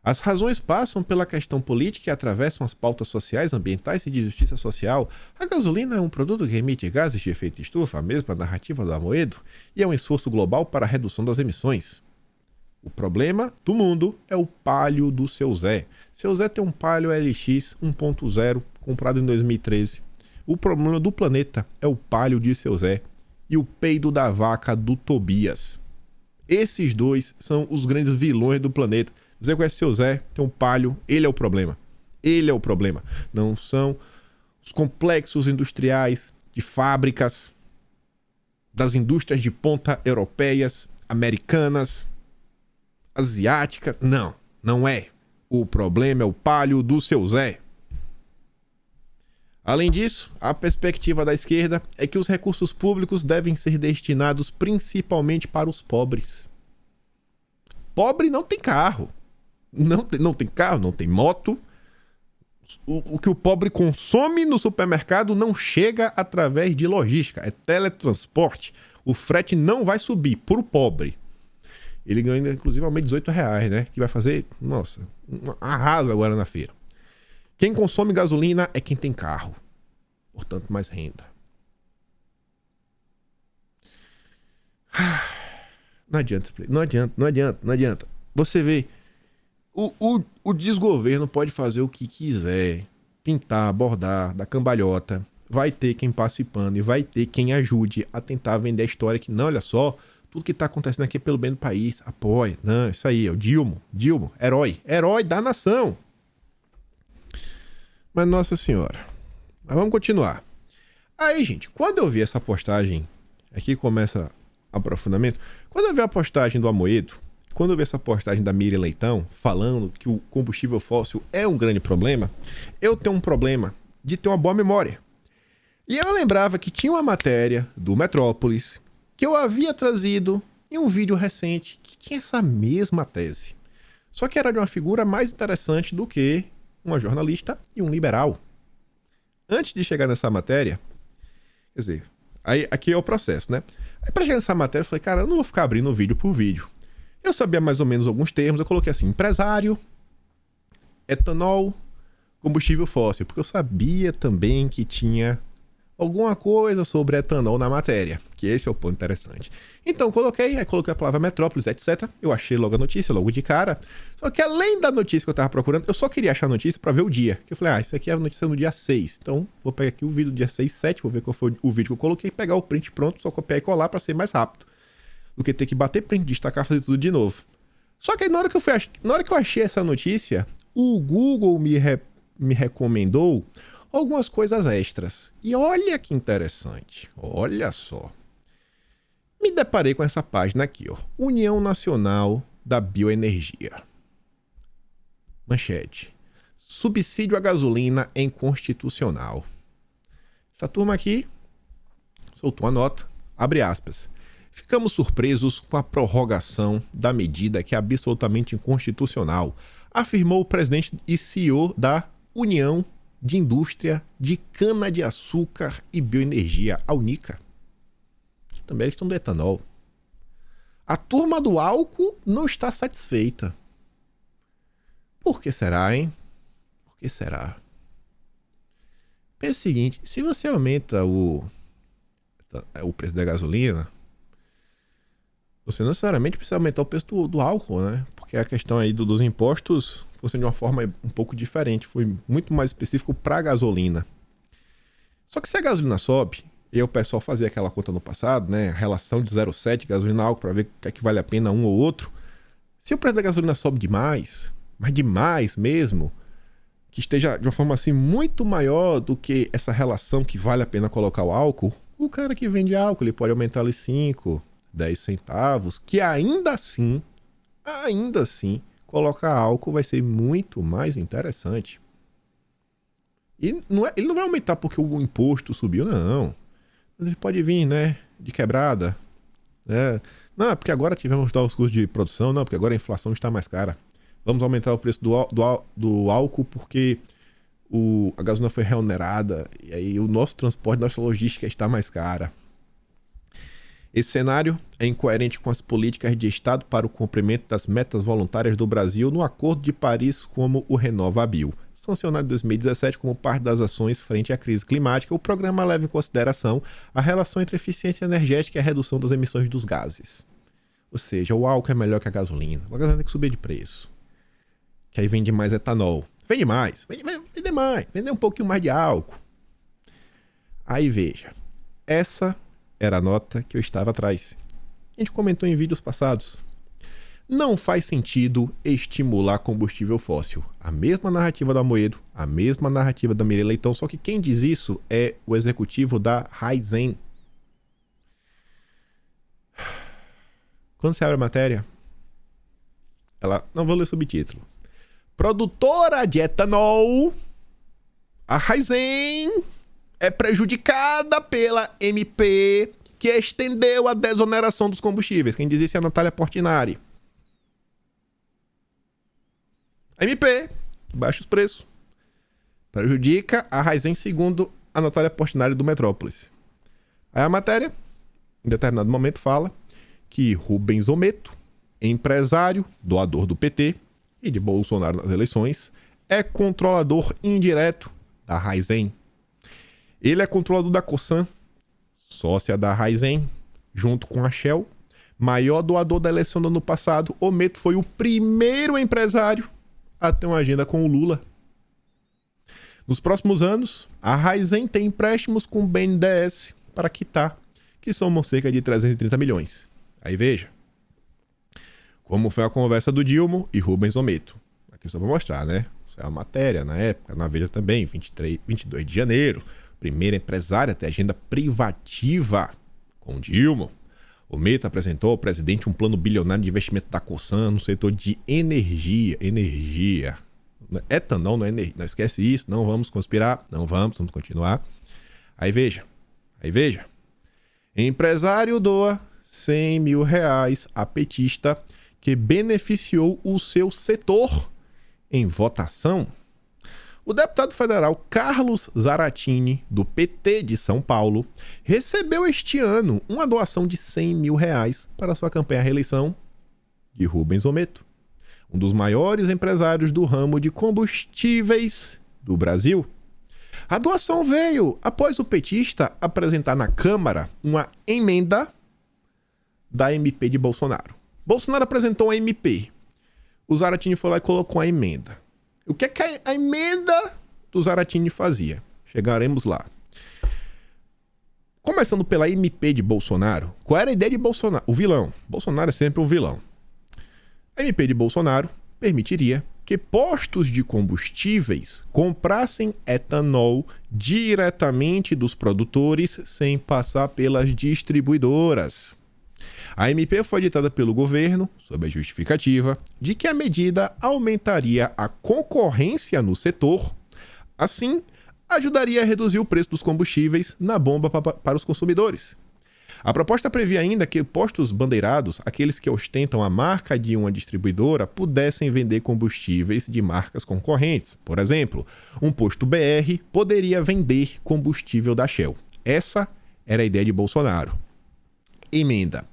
As razões passam pela questão política e atravessam as pautas sociais, ambientais e de justiça social. A gasolina é um produto que emite gases de efeito estufa, a mesma narrativa do Amoedo, e é um esforço global para a redução das emissões. O problema do mundo é o Palio do seu Zé. Seu Zé tem um Palio LX 1.0 comprado em 2013. O problema do planeta é o Palio de seu Zé e o peido da vaca do Tobias. Esses dois são os grandes vilões do planeta. Você conhece seu Zé, tem um Palio, ele é o problema. Ele é o problema. Não são os complexos industriais de fábricas das indústrias de ponta europeias, americanas, asiáticas. Não, não é. O problema é o Palio do seu Zé. Além disso, a perspectiva da esquerda é que os recursos públicos devem ser destinados principalmente para os pobres. Pobre não tem carro. Não tem carro, não tem moto. O que o pobre consome no supermercado não chega através de logística, é teletransporte. O frete não vai subir para o pobre. Ele ganha, inclusive, aumento de R$18, né? Que vai fazer, nossa, arrasa agora na feira. Quem consome gasolina é quem tem carro. Portanto, mais renda. Não adianta. Você vê, o desgoverno pode fazer o que quiser. Pintar, bordar, dar cambalhota. Vai ter quem passe pano e vai ter quem ajude a tentar vender a história que não, olha só, tudo que tá acontecendo aqui é pelo bem do país. Apoia. Não, isso aí, é o Dilma, herói da nação. Mas, nossa senhora. Mas vamos continuar. Aí, gente, quando eu vi essa postagem, aqui começa aprofundamento. Quando eu vi a postagem do Amoedo, quando eu vi essa postagem da Miriam Leitão, falando que o combustível fóssil é um grande problema, eu tenho um problema de ter uma boa memória. E eu lembrava que tinha uma matéria do Metrópolis que eu havia trazido em um vídeo recente que tinha essa mesma tese. Só que era de uma figura mais interessante do que uma jornalista e um liberal. Antes de chegar nessa matéria, quer dizer, aí aqui é o processo, né? Aí pra chegar nessa matéria, eu falei, cara, eu não vou ficar abrindo vídeo por vídeo. Eu sabia mais ou menos alguns termos, eu coloquei assim, empresário, etanol, combustível fóssil, porque eu sabia também que tinha alguma coisa sobre etanol na matéria, que esse é o ponto interessante. Então coloquei a palavra metrópolis, etc. Eu achei logo a notícia, logo de cara. Só que além da notícia que eu tava procurando, eu só queria achar a notícia pra ver o dia. Que eu falei, isso aqui é a notícia no dia 6. Então vou pegar aqui o vídeo do dia 6, 7, vou ver qual foi o vídeo que eu coloquei, pegar o print pronto, só copiar e colar pra ser mais rápido. Do que ter que bater print, destacar, fazer tudo de novo. Só que aí na hora que eu achei essa notícia, o Google me recomendou algumas coisas extras. E olha que interessante. Olha só. Me deparei com essa página aqui, ó. União Nacional da Bioenergia. Manchete. Subsídio à gasolina é inconstitucional. Essa turma aqui soltou a nota. Abre aspas. Ficamos surpresos com a prorrogação da medida que é absolutamente inconstitucional, afirmou o presidente e CEO da União de Indústria de Cana-de-Açúcar e Bioenergia, a Unica. Também eles estão do etanol. A turma do álcool não está satisfeita. Por que será, hein? Por que será? Pensa o seguinte, se você aumenta o preço da gasolina, você não necessariamente precisa aumentar o preço do álcool, né? Porque a questão aí dos impostos funciona de uma forma um pouco diferente. Foi muito mais específico para a gasolina. Só que se a gasolina sobe, e o pessoal fazia aquela conta no passado, né? A relação de 0,7 gasolina álcool para ver o que é que vale a pena um ou outro. Se o preço da gasolina sobe demais, mas demais mesmo, que esteja de uma forma assim muito maior do que essa relação que vale a pena colocar o álcool, o cara que vende álcool, ele pode aumentar ali 5, 10 centavos, que ainda assim, colocar álcool vai ser muito mais interessante. E ele não vai aumentar porque o imposto subiu, não. Mas ele pode vir, né, de quebrada. Né? Não, é porque agora tivemos os custos de produção, não, porque agora a inflação está mais cara. Vamos aumentar o preço do álcool porque a gasolina foi reonerada e aí o nosso transporte, nossa logística está mais cara. Esse cenário é incoerente com as políticas de Estado para o cumprimento das metas voluntárias do Brasil no Acordo de Paris, como o RenovaBio. Sancionado em 2017 como parte das ações frente à crise climática, o programa leva em consideração a relação entre eficiência energética e a redução das emissões dos gases. Ou seja, o álcool é melhor que a gasolina. A gasolina tem que subir de preço. Que aí vende mais etanol. Vende mais. Vende mais. Vende um pouquinho mais de álcool. Aí veja. Essa era a nota que eu estava atrás. A gente comentou em vídeos passados. Não faz sentido estimular combustível fóssil. A mesma narrativa da Amoedo, a mesma narrativa da Mireille Leitão, só que quem diz isso é o executivo da Raízen. Quando você abre a matéria, não vou ler o subtítulo. Produtora de etanol, a Raízen é prejudicada pela MP que estendeu a desoneração dos combustíveis. Quem diz isso é a Natália Portinari. A MP, que baixa os preços, prejudica a Raízen segundo a Natália Portinari do Metrópolis. Aí a matéria, em determinado momento, fala que Rubens Ometo, empresário, doador do PT e de Bolsonaro nas eleições, é controlador indireto da Raízen. Ele é controlador da Cosan, sócia da Raízen, junto com a Shell, maior doador da eleição do ano passado. Ometo foi o primeiro empresário a ter uma agenda com o Lula. Nos próximos anos, a Raízen tem empréstimos com o BNDES para quitar, que somam cerca de 330 milhões. Aí veja como foi a conversa do Dilma e Rubens Ometo. Aqui só para mostrar, né? Isso é uma matéria na época, na Veja também, 22 de janeiro. Primeira empresária a ter agenda privativa com Dilma. Ometo apresentou ao presidente um plano bilionário de investimento da Cosan no setor de energia. Etanol não é energia. Não esquece isso, não vamos conspirar. Vamos continuar. Aí veja. Empresário doa 100 mil reais a petista que beneficiou o seu setor em votação. O deputado federal Carlos Zaratini, do PT de São Paulo, recebeu este ano uma doação de R$100 mil para sua campanha à reeleição de Rubens Ometo, um dos maiores empresários do ramo de combustíveis do Brasil. A doação veio após o petista apresentar na Câmara uma emenda da MP de Bolsonaro. Bolsonaro apresentou a MP. O Zaratini foi lá e colocou a emenda. O que é que a emenda do Zaratini fazia? Chegaremos lá. Começando pela MP de Bolsonaro, qual era a ideia de Bolsonaro? O vilão. Bolsonaro é sempre um vilão. A MP de Bolsonaro permitiria que postos de combustíveis comprassem etanol diretamente dos produtores sem passar pelas distribuidoras. A MP foi editada pelo governo sob a justificativa de que a medida aumentaria a concorrência no setor, assim, ajudaria a reduzir o preço dos combustíveis na bomba para os consumidores. A proposta previa ainda que postos bandeirados, aqueles que ostentam a marca de uma distribuidora, pudessem vender combustíveis de marcas concorrentes. Por exemplo, um posto BR poderia vender combustível da Shell. Essa era a ideia de Bolsonaro. Emenda.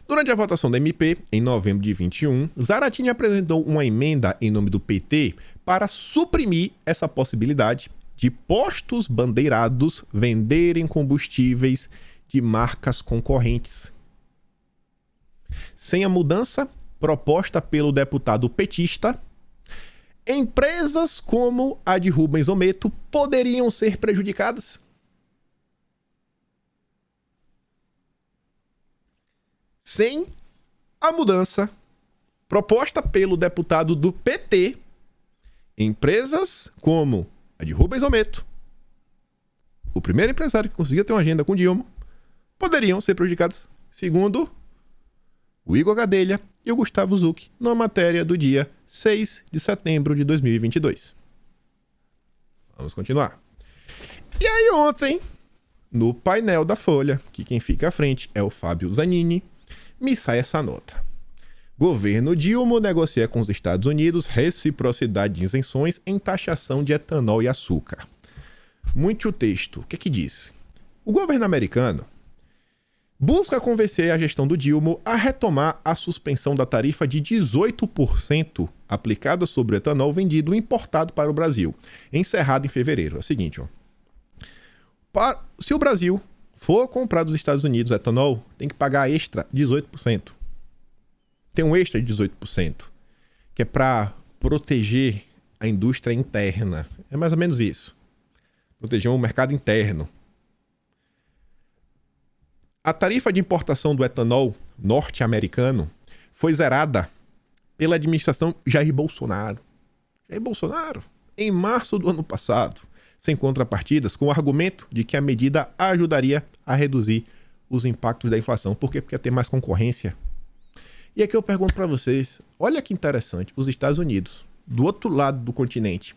Durante a votação da MP, em novembro de 21, Zaratini apresentou uma emenda em nome do PT para suprimir essa possibilidade de postos bandeirados venderem combustíveis de marcas concorrentes. Sem a mudança proposta pelo deputado petista, empresas como a de Rubens Ometo poderiam ser prejudicadas. Sem a mudança proposta pelo deputado do PT, empresas como a de Rubens Ometo, o primeiro empresário que conseguia ter uma agenda com Dilma, poderiam ser prejudicados, segundo o Igor Gadelha e o Gustavo Zucchi, na matéria do dia 6 de setembro de 2022. Vamos continuar. E aí ontem, no painel da Folha, que quem fica à frente é o Fábio Zanini, me sai essa nota. Governo Dilma negocia com os Estados Unidos reciprocidade de isenções em taxação de etanol e açúcar. Muito o texto. O que é que diz? O governo americano busca convencer a gestão do Dilma a retomar a suspensão da tarifa de 18% aplicada sobre o etanol vendido e importado para o Brasil, encerrado em fevereiro. É o seguinte, se o Brasil for comprar dos Estados Unidos etanol, tem que pagar extra 18%. Tem um extra de 18%, que é para proteger a indústria interna. É mais ou menos isso. Proteger o mercado interno. A tarifa de importação do etanol norte-americano foi zerada pela administração Jair Bolsonaro. Jair Bolsonaro, em março do ano passado, sem contrapartidas, com o argumento de que a medida ajudaria a reduzir os impactos da inflação. Por quê? Porque ia ter mais concorrência. E aqui eu pergunto para vocês, olha que interessante, os Estados Unidos, do outro lado do continente,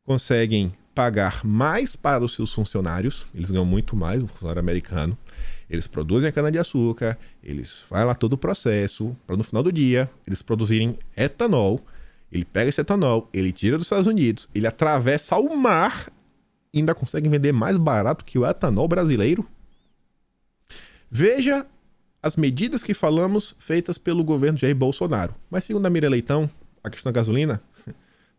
conseguem pagar mais para os seus funcionários, eles ganham muito mais, o funcionário americano, eles produzem a cana-de-açúcar, eles fazem lá todo o processo, para no final do dia, eles produzirem etanol, ele pega esse etanol, ele tira dos Estados Unidos, ele atravessa o mar e ainda consegue vender mais barato que o etanol brasileiro. Veja as medidas que falamos feitas pelo governo Jair Bolsonaro. Mas segundo a Mira Leitão, a questão da gasolina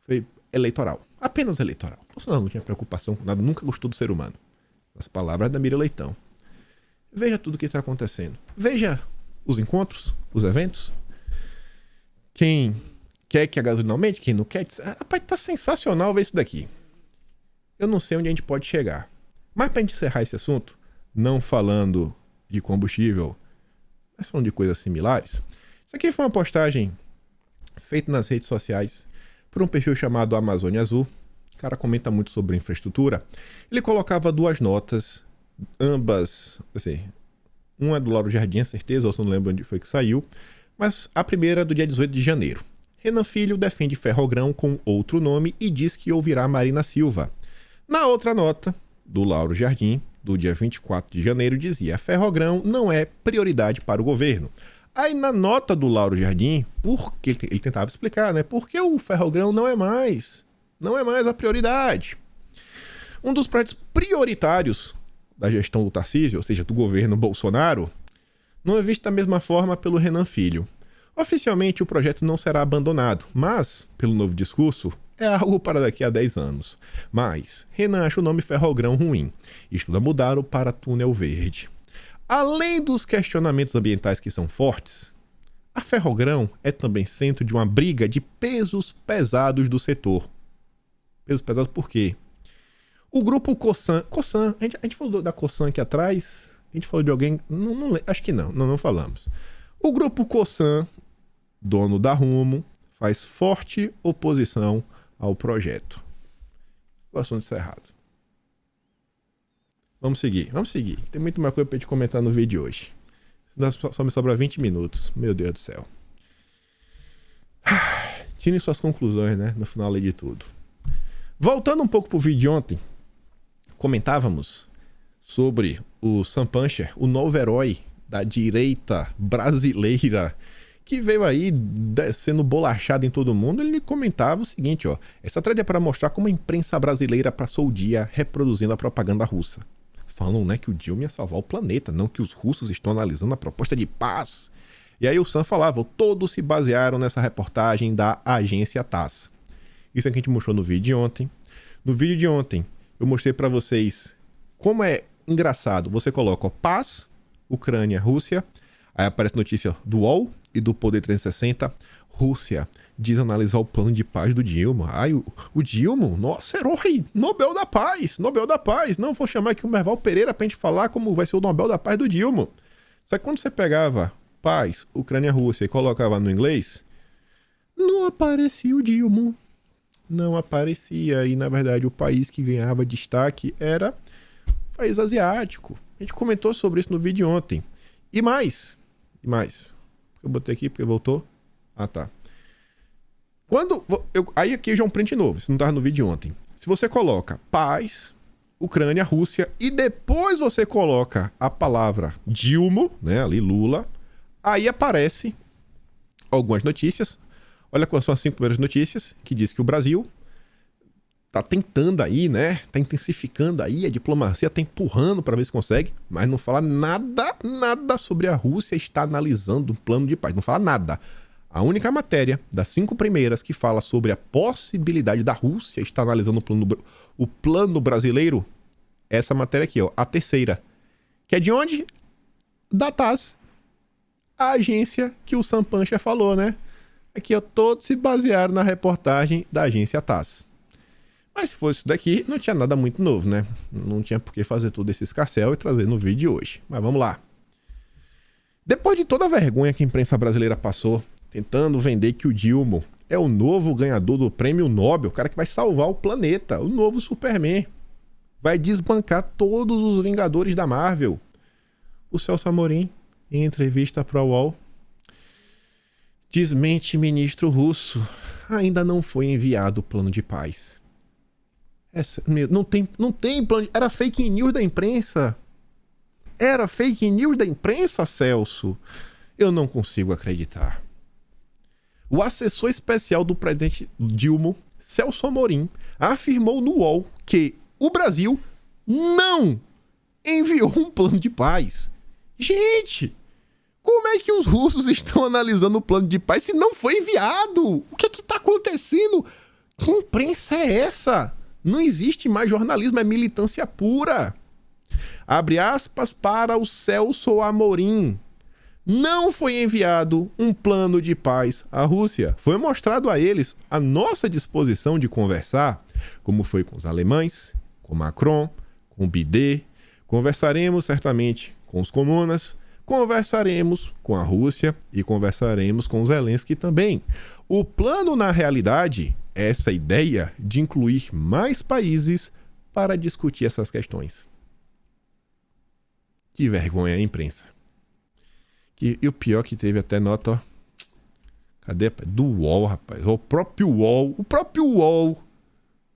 foi eleitoral. Apenas eleitoral. Bolsonaro não tinha preocupação com nada, nunca gostou do ser humano. As palavras da Mira Leitão. Veja tudo o que está acontecendo. Veja os encontros, os eventos. Quem quer que a gasolina aumente, quem não quer. Rapaz, tá sensacional ver isso daqui. Eu não sei onde a gente pode chegar. Mas para a gente encerrar esse assunto, não falando de combustível, mas falando de coisas similares, isso aqui foi uma postagem feita nas redes sociais por um perfil chamado Amazônia Azul. O cara comenta muito sobre infraestrutura. Ele colocava duas notas, ambas, assim, uma é do Lauro Jardim, certeza, ou se não lembro onde foi que saiu, mas a primeira é do dia 18 de janeiro. Renan Filho defende Ferrogrão com outro nome e diz que ouvirá Marina Silva. Na outra nota, do Lauro Jardim, do dia 24 de janeiro, dizia: Ferrogrão não é prioridade para o governo. Aí na nota do Lauro Jardim, porque ele tentava explicar, né? Por que o Ferrogrão não é mais não é mais a prioridade. Um dos projetos prioritários da gestão do Tarcísio, ou seja, do governo Bolsonaro, não é visto da mesma forma pelo Renan Filho. Oficialmente, o projeto não será abandonado, mas, pelo novo discurso, é algo para daqui a 10 anos. Mas, Renan acha o nome Ferrogrão ruim e estuda mudá-lo para Túnel Verde. Além dos questionamentos ambientais que são fortes, a Ferrogrão é também centro de uma briga de pesos pesados do setor. Pesos pesados por quê? O grupo Cosan, a gente falou da Cosan aqui atrás, a gente falou de alguém, acho que não falamos. O grupo Cosan, dono da Rumo, faz forte oposição ao projeto. O assunto encerrado. Vamos seguir. Tem muito mais coisa pra gente comentar no vídeo de hoje. Só me sobra 20 minutos. Meu Deus do céu. Tirem suas conclusões, né? No final de tudo. Voltando um pouco pro vídeo de ontem, comentávamos sobre o Sam Puncher, o novo herói da direita brasileira, que veio aí sendo bolachado em todo mundo. Ele comentava o seguinte, ó: essa thread é para mostrar como a imprensa brasileira passou o dia reproduzindo a propaganda russa. Falam, né, que o Dilma ia salvar o planeta, não que os russos estão analisando a proposta de paz. E aí o Sam falava, todos se basearam nessa reportagem da agência TASS. Isso é que a gente mostrou no vídeo de ontem. No vídeo de ontem, eu mostrei para vocês como é engraçado. Você coloca, ó, paz, Ucrânia, Rússia. Aí aparece notícia do UOL e do Poder 360. Rússia diz analisar o plano de paz do Dilma. Ai, o Dilma, nossa, herói, Nobel da Paz. Não, vou chamar aqui o Merval Pereira pra gente falar como vai ser o Nobel da Paz do Dilma. Só que quando você pegava paz, Ucrânia, Rússia e colocava no inglês, não aparecia o Dilma. Não aparecia. E, na verdade, o país que ganhava destaque era o país asiático. A gente comentou sobre isso no vídeo ontem. E mais. Eu botei aqui porque voltou. Ah, tá. Aí aqui já é um print novo. Isso não estava no vídeo ontem. Se você coloca paz, Ucrânia, Rússia, e depois você coloca a palavra Dilma, né, ali Lula, aí aparece algumas notícias. Olha quais são as 5 primeiras notícias, que diz que o Brasil tá tentando aí, né? Tá intensificando aí, a diplomacia tá empurrando para ver se consegue, mas não fala nada sobre a Rússia está analisando um plano de paz. Não fala nada. A única matéria das 5 primeiras que fala sobre a possibilidade da Rússia estar analisando o plano brasileiro é essa matéria aqui, ó, a terceira. Que é de onde? Da TASS. A agência que o Sam Puncher falou, né? Aqui, ó, todos se basearam na reportagem da agência TASS. Mas se fosse isso daqui, não tinha nada muito novo, né? Não tinha por que fazer todo esse escarcéu e trazer no vídeo de hoje. Mas vamos lá. Depois de toda a vergonha que a imprensa brasileira passou, tentando vender que o Dilma é o novo ganhador do prêmio Nobel, o cara que vai salvar o planeta, o novo Superman, vai desbancar todos os Vingadores da Marvel. O Celso Amorim, em entrevista para o UOL, desmente ministro russo, ainda não foi enviado o plano de paz. Não tem plano. Era fake news da imprensa. Era fake news da imprensa, Celso. Eu não consigo acreditar. O assessor especial do presidente Dilma, Celso Amorim, afirmou no UOL que o Brasil não enviou um plano de paz. Gente, como é que os russos estão analisando o plano de paz se não foi enviado? O que é que está acontecendo? Que imprensa é essa? Não existe mais jornalismo, é militância pura. Abre aspas para o Celso Amorim. Não foi enviado um plano de paz à Rússia. Foi mostrado a eles a nossa disposição de conversar, como foi com os alemães, com Macron, com Biden. Conversaremos certamente com os comunas, conversaremos com a Rússia e conversaremos com Zelensky também. O plano, na realidade, é essa ideia de incluir mais países para discutir essas questões. Que vergonha, hein, imprensa? E o pior que teve até nota, ó. Cadê? Do UOL, rapaz. O próprio UOL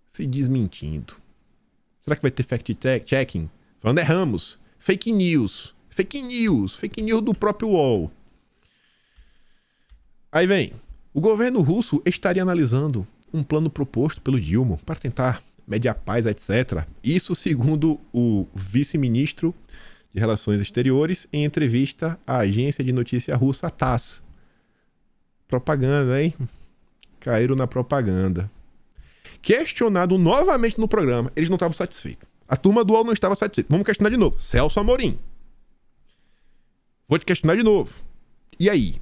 se desmentindo. Será que vai ter fact-checking? Falando erramos. Fake news do próprio UOL. Aí vem. O governo russo estaria analisando um plano proposto pelo Dilma para tentar mediar paz, etc. Isso segundo o vice-ministro de Relações Exteriores em entrevista à agência de notícia russa TASS. Propaganda, hein? Caíram na propaganda. Questionado novamente no programa, eles não estavam satisfeitos. A turma do UOL não estava satisfeita. Vamos questionar de novo. Celso Amorim. Vou te questionar de novo. E aí?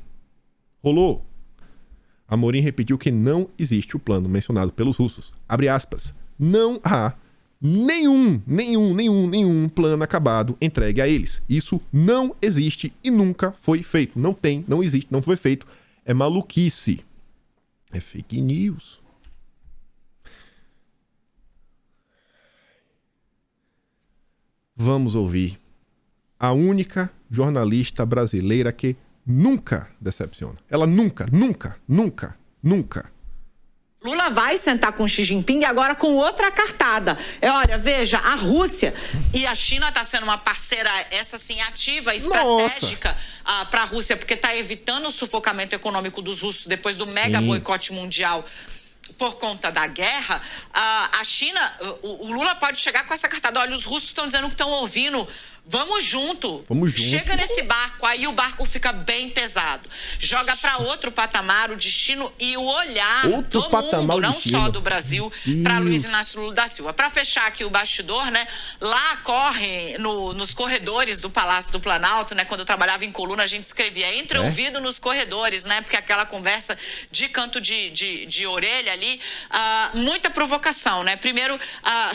Rolou? Amorim repetiu que não existe o plano mencionado pelos russos. Abre aspas. Não há nenhum plano acabado entregue a eles. Isso não existe e nunca foi feito. Não tem, não existe, não foi feito. É maluquice. É fake news. Vamos ouvir a única jornalista brasileira que nunca decepciona. Ela nunca. Lula vai sentar com Xi Jinping agora com outra cartada. Olha, veja, a Rússia e a China está sendo uma parceira, essa sim, ativa, estratégica para a Rússia, porque está evitando o sufocamento econômico dos russos depois do mega boicote mundial por conta da guerra. A China, o Lula pode chegar com essa cartada. Olha, os russos estão dizendo que estão ouvindo. Vamos junto. Chega nesse barco, aí o barco fica bem pesado. Joga para outro patamar o destino e o olhar do mundo, não só do Brasil, para Luiz Inácio Lula da Silva. Para fechar aqui o bastidor, né? Lá corre nos corredores do Palácio do Planalto, né? Quando eu trabalhava em coluna, a gente escrevia entre ouvido nos corredores, né? Porque aquela conversa de canto de orelha ali, muita provocação, né? Primeiro,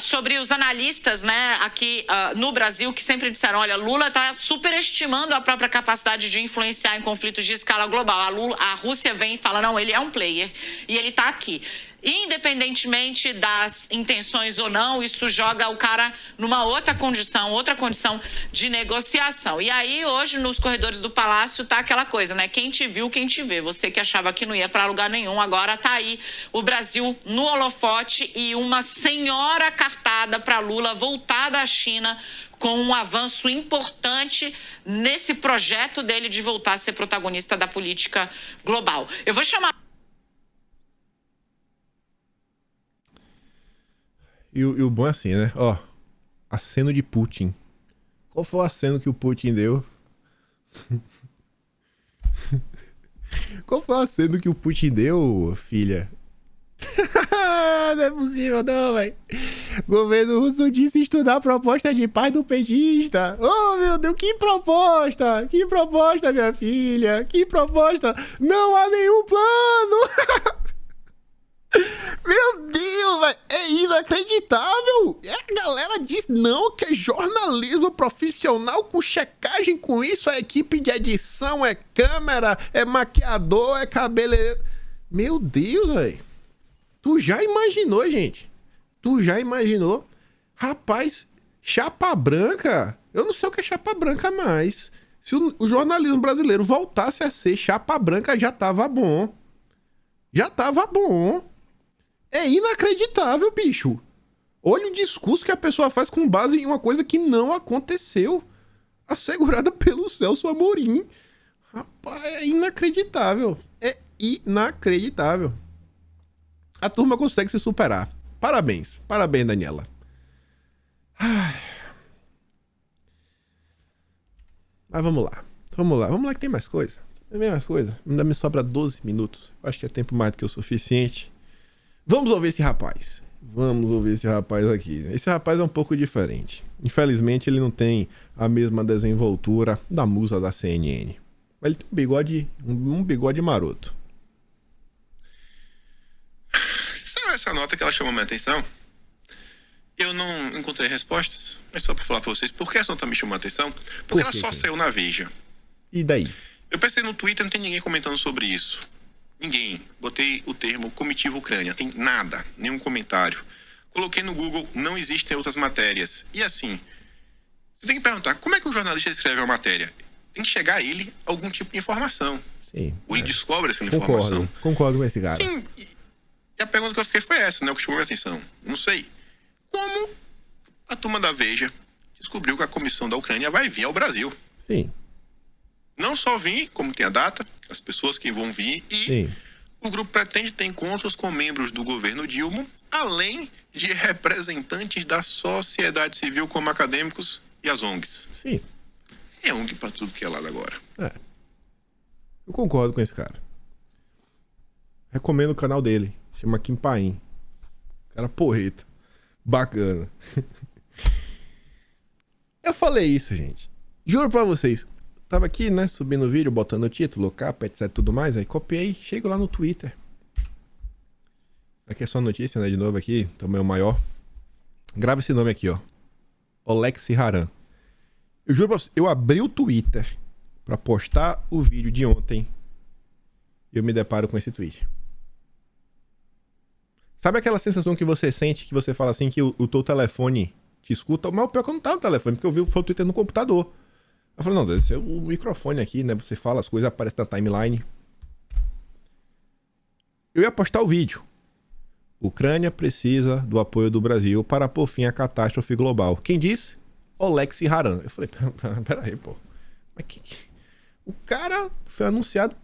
sobre os analistas, né? Aqui no Brasil, que sempre disseram, olha, Lula está superestimando a própria capacidade de influenciar em conflitos de escala global. A Rússia vem e fala, não, ele é um player e ele está aqui. Independentemente das intenções ou não, isso joga o cara numa outra condição de negociação. E aí, hoje, nos corredores do Palácio, tá aquela coisa, né? Quem te viu, quem te vê. Você que achava que não ia para lugar nenhum, agora tá aí o Brasil no holofote e uma senhora cartada para Lula voltada à China com um avanço importante nesse projeto dele de voltar a ser protagonista da política global. Eu vou chamar... E o bom é assim, né? Ó, aceno de Putin. Qual foi o aceno que o Putin deu? Qual foi o aceno que o Putin deu, filha? Não é possível não, velho. Governo russo disse estudar a proposta de paz do petista. Oh, meu Deus, que proposta! Que proposta, minha filha! Que proposta! Não há nenhum plano! Meu Deus, velho, é inacreditável. E a galera diz não, que é jornalismo profissional com checagem com isso, é equipe de edição, é câmera, é maquiador, é cabeleireiro. Meu Deus, velho. Tu já imaginou, gente? Tu já imaginou? Rapaz, chapa branca. Eu não sei o que é chapa branca mais. Se o jornalismo brasileiro voltasse a ser chapa branca, já tava bom. Já tava bom. É inacreditável, bicho. Olha o discurso que a pessoa faz com base em uma coisa que não aconteceu. Assegurada pelo Celso Amorim. Rapaz, é inacreditável. É inacreditável. A turma consegue se superar. Parabéns. Parabéns, Daniela. Ai. Mas vamos lá. Vamos lá que tem mais coisa. Tem mais coisa. Ainda me sobra 12 minutos. Acho que é tempo mais do que o suficiente. Vamos ouvir esse rapaz. Vamos ouvir esse rapaz aqui. Esse rapaz é um pouco diferente. Infelizmente, ele não tem a mesma desenvoltura da musa da CNN. Mas ele tem um bigode maroto. Sabe essa nota que ela chamou minha atenção? Eu não encontrei respostas, mas só pra falar pra vocês, por que essa nota me chamou a atenção? Porque ela só saiu na Veja. E daí? Eu pensei no Twitter, não tem ninguém comentando sobre isso. Ninguém. Botei o termo comitiva Ucrânia. Tem nada, nenhum comentário. Coloquei no Google, não existem outras matérias. E assim, você tem que perguntar, como é que o jornalista escreve uma matéria? Tem que chegar a ele algum tipo de informação. Sim. Ou ele descobre essa informação. Concordo com esse cara. Sim. E a pergunta que eu fiquei foi essa, né? O que chamou minha atenção. Não sei. Como a turma da Veja descobriu que a comissão da Ucrânia vai vir ao Brasil? Sim. Não só vir, como tem a data, as pessoas que vão vir e Sim. O grupo pretende ter encontros com membros do governo Dilma, além de representantes da sociedade civil, como acadêmicos e as ONGs. Sim. É ONG pra tudo que é lado agora. Eu concordo com esse cara. Recomendo o canal dele. Chama Kim Paim. Cara porreta. Bacana. Eu falei isso, gente. Juro pra vocês. Tava aqui, né, subindo o vídeo, botando o título, capa, etc, tudo mais. Aí copiei, chego lá no Twitter. Aqui é só notícia, né, de novo aqui. Tamanho maior. Grava esse nome aqui, ó. Olex Haran. Eu juro pra vocês, eu abri o Twitter pra postar o vídeo de ontem. E eu me deparo com esse tweet. Sabe aquela sensação que você sente, que você fala assim, que o teu telefone te escuta? Mas o pior é que eu não tava no telefone, porque eu vi o Twitter no computador. Eu falei, não, deve ser o microfone aqui, né? Você fala, as coisas aparecem na timeline. Eu ia postar o vídeo. Ucrânia precisa do apoio do Brasil para pôr fim à catástrofe global. Quem disse? Olex Haran. Eu falei, peraí, pô. Mas o cara foi anunciado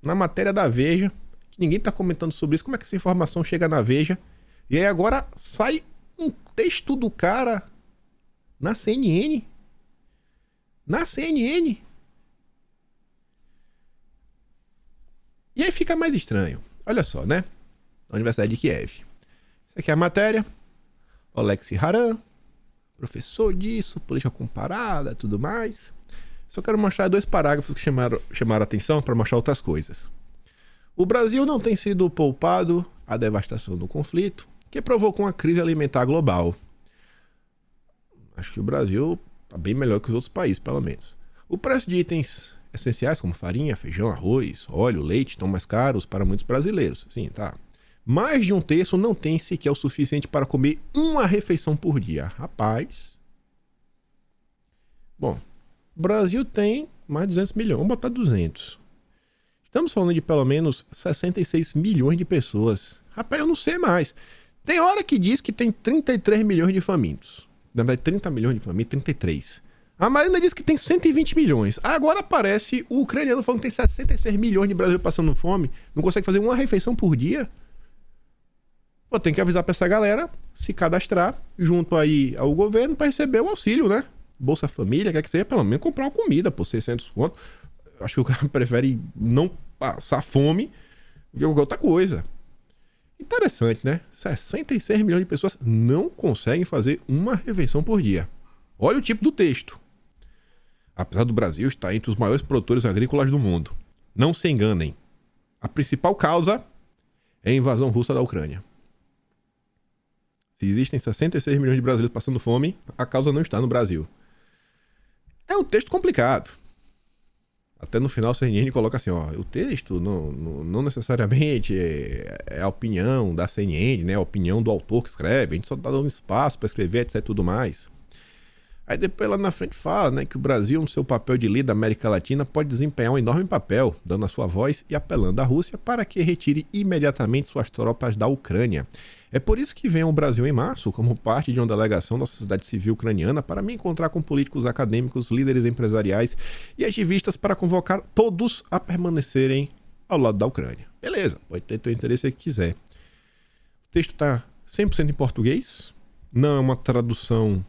na matéria da Veja, que ninguém tá comentando sobre isso. Como é que essa informação chega na Veja? E aí agora sai um texto do cara na CNN. Na CNN. E aí fica mais estranho. Olha só, né? Da Universidade de Kiev. Isso aqui é a matéria. Olex Haran, professor disso, política comparada, tudo mais. Só quero mostrar 2 parágrafos que chamaram a atenção para mostrar outras coisas. O Brasil não tem sido poupado à devastação do conflito, que provocou uma crise alimentar global. Acho que o Brasil está bem melhor que os outros países, pelo menos. O preço de itens essenciais como farinha, feijão, arroz, óleo, leite estão mais caros para muitos brasileiros. Sim, tá. Mais de 1/3 não tem sequer o suficiente para comer uma refeição por dia. Rapaz. Bom, o Brasil tem mais de 200 milhões. Vamos botar 200. Estamos falando de pelo menos 66 milhões de pessoas. Rapaz, eu não sei mais. Tem hora que diz que tem 33 milhões de famintos. Na verdade, 30 milhões de famintos, 33. A Marina diz que tem 120 milhões. Agora aparece o ucraniano falando que tem 66 milhões de brasileiros passando fome. Não consegue fazer uma refeição por dia. Pô, tem que avisar pra essa galera se cadastrar junto aí ao governo para receber o auxílio, né? Bolsa Família, quer que seja, pelo menos comprar uma comida por 600 conto. Acho que o cara prefere não passar fome do que qualquer outra coisa. Interessante, né? 66 milhões de pessoas não conseguem fazer uma refeição por dia. Olha o tipo do texto. Apesar do Brasil estar entre os maiores produtores agrícolas do mundo, não se enganem. A principal causa é a invasão russa da Ucrânia. Se existem 66 milhões de brasileiros passando fome, a causa não está no Brasil. É um texto complicado. Até no final a CNN coloca assim, ó, o texto não necessariamente é a opinião da CNN, né? A opinião do autor que escreve, a gente só tá dando espaço para escrever, etc, tudo mais. Aí depois lá na frente fala, né, que o Brasil, no seu papel de líder da América Latina, pode desempenhar um enorme papel, dando a sua voz e apelando à Rússia para que retire imediatamente suas tropas da Ucrânia. É por isso que vem ao Brasil em março, como parte de uma delegação da sociedade civil ucraniana, para me encontrar com políticos acadêmicos, líderes empresariais e ativistas para convocar todos a permanecerem ao lado da Ucrânia. Beleza, pode ter teu interesse que quiser. O texto está 100% em português, não é uma tradução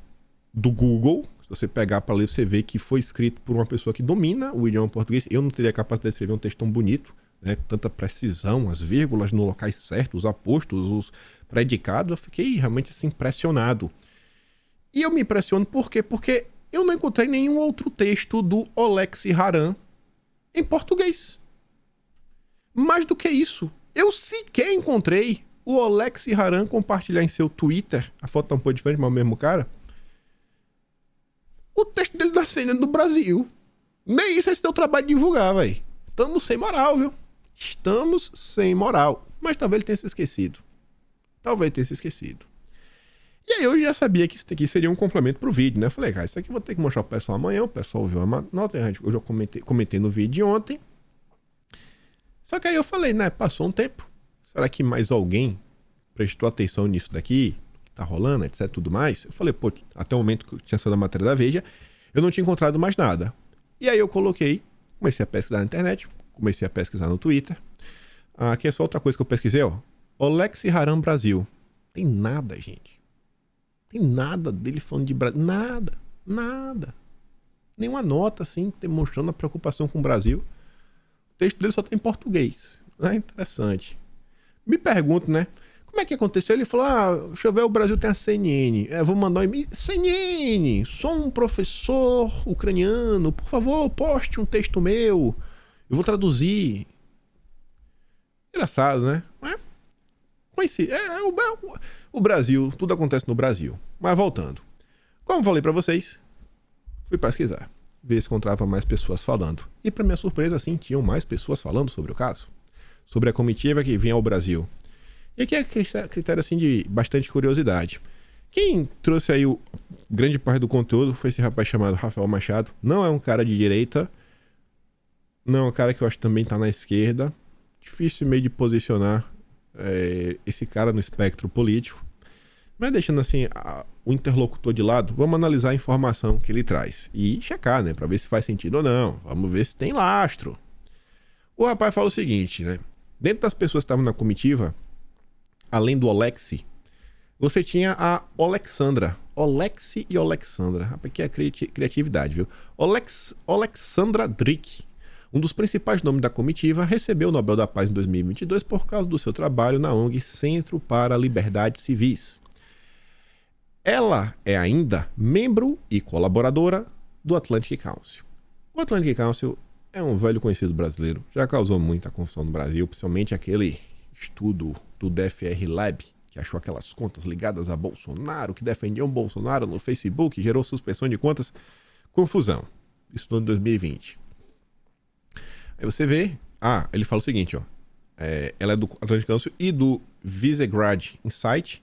do Google. Se você pegar para ler, você vê que foi escrito por uma pessoa que domina o idioma português. Eu não teria capacidade de escrever um texto tão bonito, né, com tanta precisão, as vírgulas no locais certos, os apostos, os predicados. Eu fiquei realmente assim, impressionado. E eu me impressiono por quê? Porque eu não encontrei nenhum outro texto do Olex Haran em português. Mais do que isso, eu sequer encontrei o Olex Haran compartilhar em seu Twitter, a foto tá um pouco diferente, mas é o mesmo cara, o texto dele da cena do Brasil. Nem isso é esse teu trabalho de divulgar, velho. Estamos sem moral, viu? Estamos sem moral. Mas talvez ele tenha se esquecido. E aí eu já sabia que isso aqui seria um complemento pro vídeo, né? Eu falei, cara, isso aqui eu vou ter que mostrar pro pessoal amanhã. O pessoal viu a nota, eu já comentei no vídeo de ontem. Só que aí eu falei, né? Passou um tempo. Será que mais alguém prestou atenção nisso daqui? Tá rolando, etc, tudo mais. Eu falei, pô, até o momento que eu tinha saído da matéria da Veja, eu não tinha encontrado mais nada. E aí eu comecei a pesquisar na internet, comecei a pesquisar no Twitter. Aqui é só outra coisa que eu pesquisei, ó. Oleksi Haram Brasil. Tem nada, gente. Tem nada dele falando de Brasil. Nada. Nenhuma nota, assim, demonstrando a preocupação com o Brasil. O texto dele só tem em português. É interessante. Me pergunto, né? Como é que aconteceu? Ele falou, deixa eu ver, o Brasil tem a CNN. Vou mandar um e-mail. CNN, sou um professor ucraniano. Por favor, poste um texto meu. Eu vou traduzir. Engraçado, né? Conheci. O Brasil, tudo acontece no Brasil. Mas voltando. Como falei pra vocês, fui pesquisar. Ver se encontrava mais pessoas falando. E pra minha surpresa, sim, tinham mais pessoas falando sobre o caso. Sobre a comitiva que vinha ao Brasil. E aqui é critério assim de bastante curiosidade. Quem trouxe aí o grande parte do conteúdo foi esse rapaz chamado Rafael Machado. Não é um cara de direita. Não é um cara que eu acho que também tá na esquerda. Difícil meio de posicionar esse cara no espectro político. Mas deixando assim o interlocutor de lado, vamos analisar a informação que ele traz. E checar, né? Pra ver se faz sentido ou não. Vamos ver se tem lastro. O rapaz fala o seguinte, né? Dentro das pessoas que estavam na comitiva, além do Oleksi, você tinha a Oleksandra. Oleksi e Oleksandra. Rapaz, que é criatividade, viu? Oleksandra Drick, um dos principais nomes da comitiva, recebeu o Nobel da Paz em 2022 por causa do seu trabalho na ONG Centro para Liberdades Civis. Ela é ainda membro e colaboradora do Atlantic Council. O Atlantic Council é um velho conhecido brasileiro, já causou muita confusão no Brasil, principalmente aquele estudo do DFR Lab, que achou aquelas contas ligadas a Bolsonaro, que defendiam Bolsonaro no Facebook, gerou suspensão de contas, confusão. Isso em 2020. Aí você vê, ele fala o seguinte, ó, ela é do Atlantic Council e do Visegrad Insight,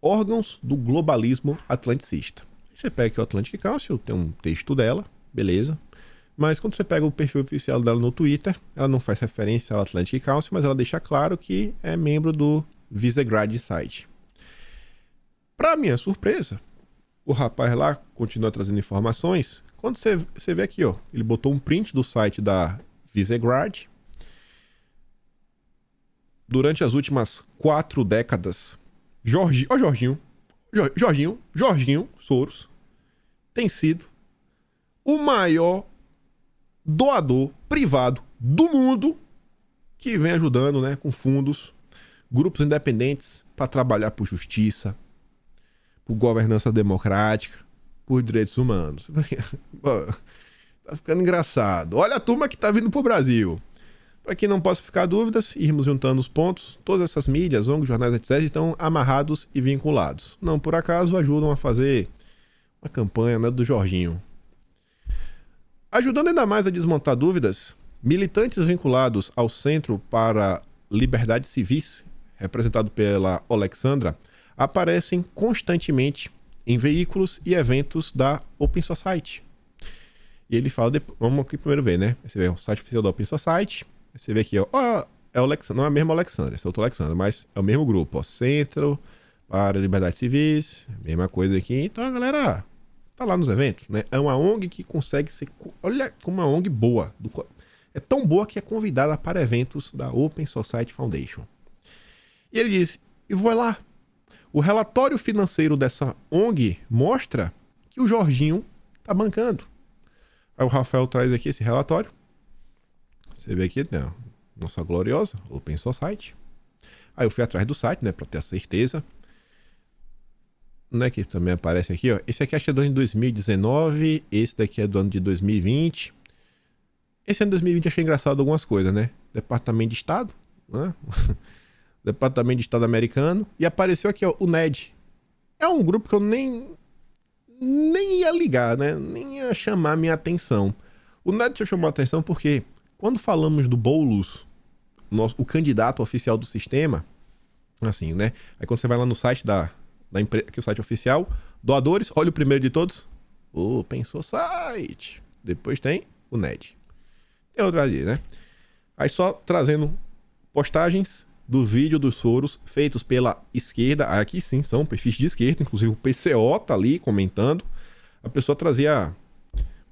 órgãos do globalismo atlanticista. Aí você pega aqui o Atlantic Council, tem um texto dela, beleza. Mas quando você pega o perfil oficial dela no Twitter, ela não faz referência ao Atlantic Council, mas ela deixa claro que é membro do Visegrad Insight. Para minha surpresa, o rapaz lá continua trazendo informações. Quando você vê aqui, ó, ele botou um print do site da Visegrad. Durante as últimas 4 décadas, Jorginho Soros tem sido o maior doador privado do mundo que vem ajudando, né, com fundos, grupos independentes para trabalhar por justiça, por governança democrática, por direitos humanos. Tá ficando engraçado. Olha a turma que tá vindo pro Brasil. Para que não possa ficar dúvidas, irmos juntando os pontos, todas essas mídias, ONGs, jornais, etc. estão amarrados e vinculados. Não por acaso ajudam a fazer uma campanha, né, do Jorginho. Ajudando ainda mais a desmontar dúvidas, militantes vinculados ao Centro para Liberdades Civis, representado pela Oleksandra, aparecem constantemente em veículos e eventos da Open Society. E ele fala, vamos aqui primeiro ver, né? Você vê o site oficial da Open Society, você vê aqui, ó, é o Oleksandra, não é a mesma Oleksandra, esse é outro Oleksandra, mas é o mesmo grupo, ó, Centro para Liberdades Civis, mesma coisa aqui. Então a galera tá lá nos eventos, né? É uma ONG que consegue ser, olha como uma ONG boa, é tão boa que é convidada para eventos da Open Society Foundation. E ele diz, e vou lá, o relatório financeiro dessa ONG mostra que o Jorginho tá bancando. Aí o Rafael traz aqui esse relatório. Você vê aqui, né? Nossa gloriosa Open Society. Aí eu fui atrás do site, né? Pra ter a certeza. Não é que também aparece aqui, ó. Esse aqui acho que é do ano de 2019. Esse daqui é do ano de 2020. Esse ano de 2020 achei engraçado algumas coisas, né? Departamento de Estado, né? Departamento de Estado americano. E apareceu aqui, ó, o NED. É um grupo que eu nem ia ligar, né? Nem ia chamar minha atenção. O NED chamou a atenção porque quando falamos do Boulos, o candidato oficial do sistema, assim, né? Aí quando você vai lá no site da empresa, aqui o site oficial, doadores, olha o primeiro de todos, Open Society. Depois tem o NED. Tem outra ali, né? Aí só trazendo postagens do vídeo dos Soros feitos pela esquerda. Aqui sim, são perfis de esquerda, inclusive o PCO tá ali comentando. A pessoa trazia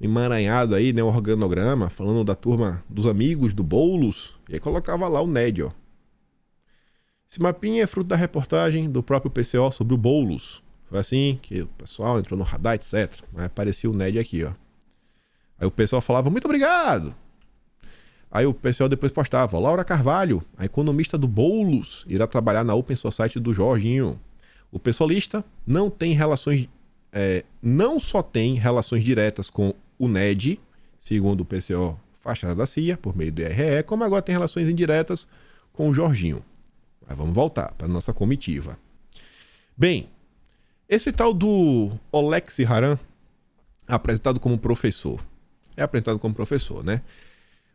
emaranhado aí, né, um organograma, falando da turma dos amigos do Boulos, e aí colocava lá o NED, ó. Esse mapinha é fruto da reportagem do próprio PCO sobre o Boulos. Foi assim que o pessoal entrou no radar, etc. Aí aparecia o Ned aqui, ó. Aí o pessoal falava, muito obrigado. Aí o pessoal depois postava, Laura Carvalho, a economista do Boulos, irá trabalhar na Open Society do Jorginho. O pessoalista não só tem relações diretas com o Ned, segundo o PCO fachada da CIA, por meio do IRE, como agora tem relações indiretas com o Jorginho. Mas vamos voltar para a nossa comitiva. Bem, esse tal do Oleksiy Haran, apresentado como professor. É apresentado como professor, né?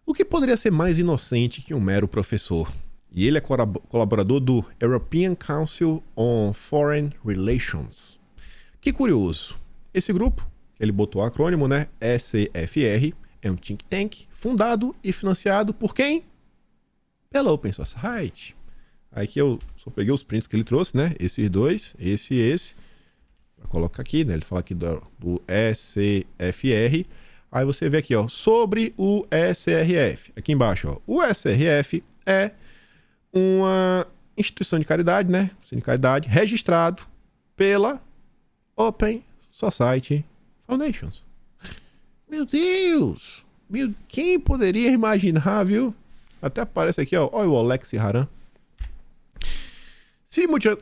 O que poderia ser mais inocente que um mero professor? E ele é colaborador do European Council on Foreign Relations. Que curioso. Esse grupo, ele botou o acrônimo, né? ECFR, é um think tank fundado e financiado por quem? Pela Open Society. Aí que eu só peguei os prints que ele trouxe, né? Esses dois, esse e esse. Pra colocar aqui, né? Ele fala aqui do ECFR. Aí você vê aqui, ó, sobre o SRF. Aqui embaixo, ó. O SRF é uma instituição de caridade, né? De caridade, registrado pela Open Society Foundations. Meu Deus! Quem poderia imaginar, viu? Até aparece aqui, ó. Olha o Oleksiy Haran.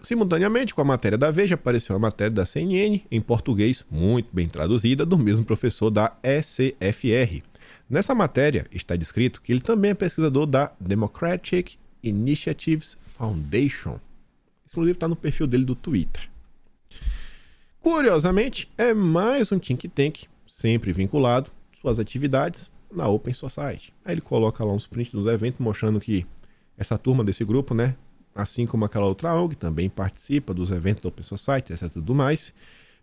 Simultaneamente com a matéria da Veja, apareceu a matéria da CNN, em português, muito bem traduzida, do mesmo professor da ECFR. Nessa matéria está descrito que ele também é pesquisador da Democratic Initiatives Foundation. Isso, inclusive, está no perfil dele do Twitter. Curiosamente, é mais um think tank, sempre vinculado suas atividades na Open Society. Aí ele coloca lá uns prints dos eventos mostrando que essa turma desse grupo, né, assim como aquela outra ONG, também participa dos eventos da Open Society, etc. Tudo mais.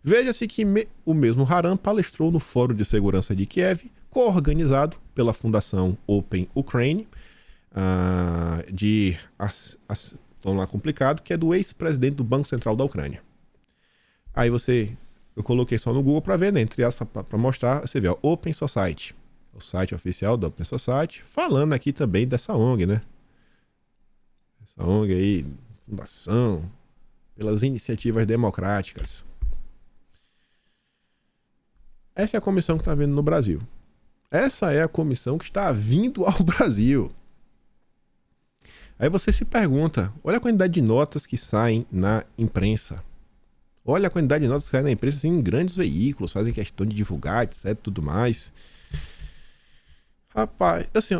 Veja-se que o mesmo Haran palestrou no Fórum de Segurança de Kiev, co-organizado pela Fundação Open Ukraine, tão lá complicado, que é do ex-presidente do Banco Central da Ucrânia. Aí eu coloquei só no Google para ver, né, entre aspas, para mostrar, você vê, ó, Open Society, o site oficial da Open Society, falando aqui também dessa ONG, né? Essa ONG aí, fundação, pelas iniciativas democráticas. Essa é a comissão que está vindo no Brasil. Essa é a comissão que está vindo ao Brasil. Aí você se pergunta, olha a quantidade de notas que saem na imprensa. Olha a quantidade de notas que saem na imprensa, assim, em grandes veículos, fazem questão de divulgar, etc, tudo mais. Rapaz, assim,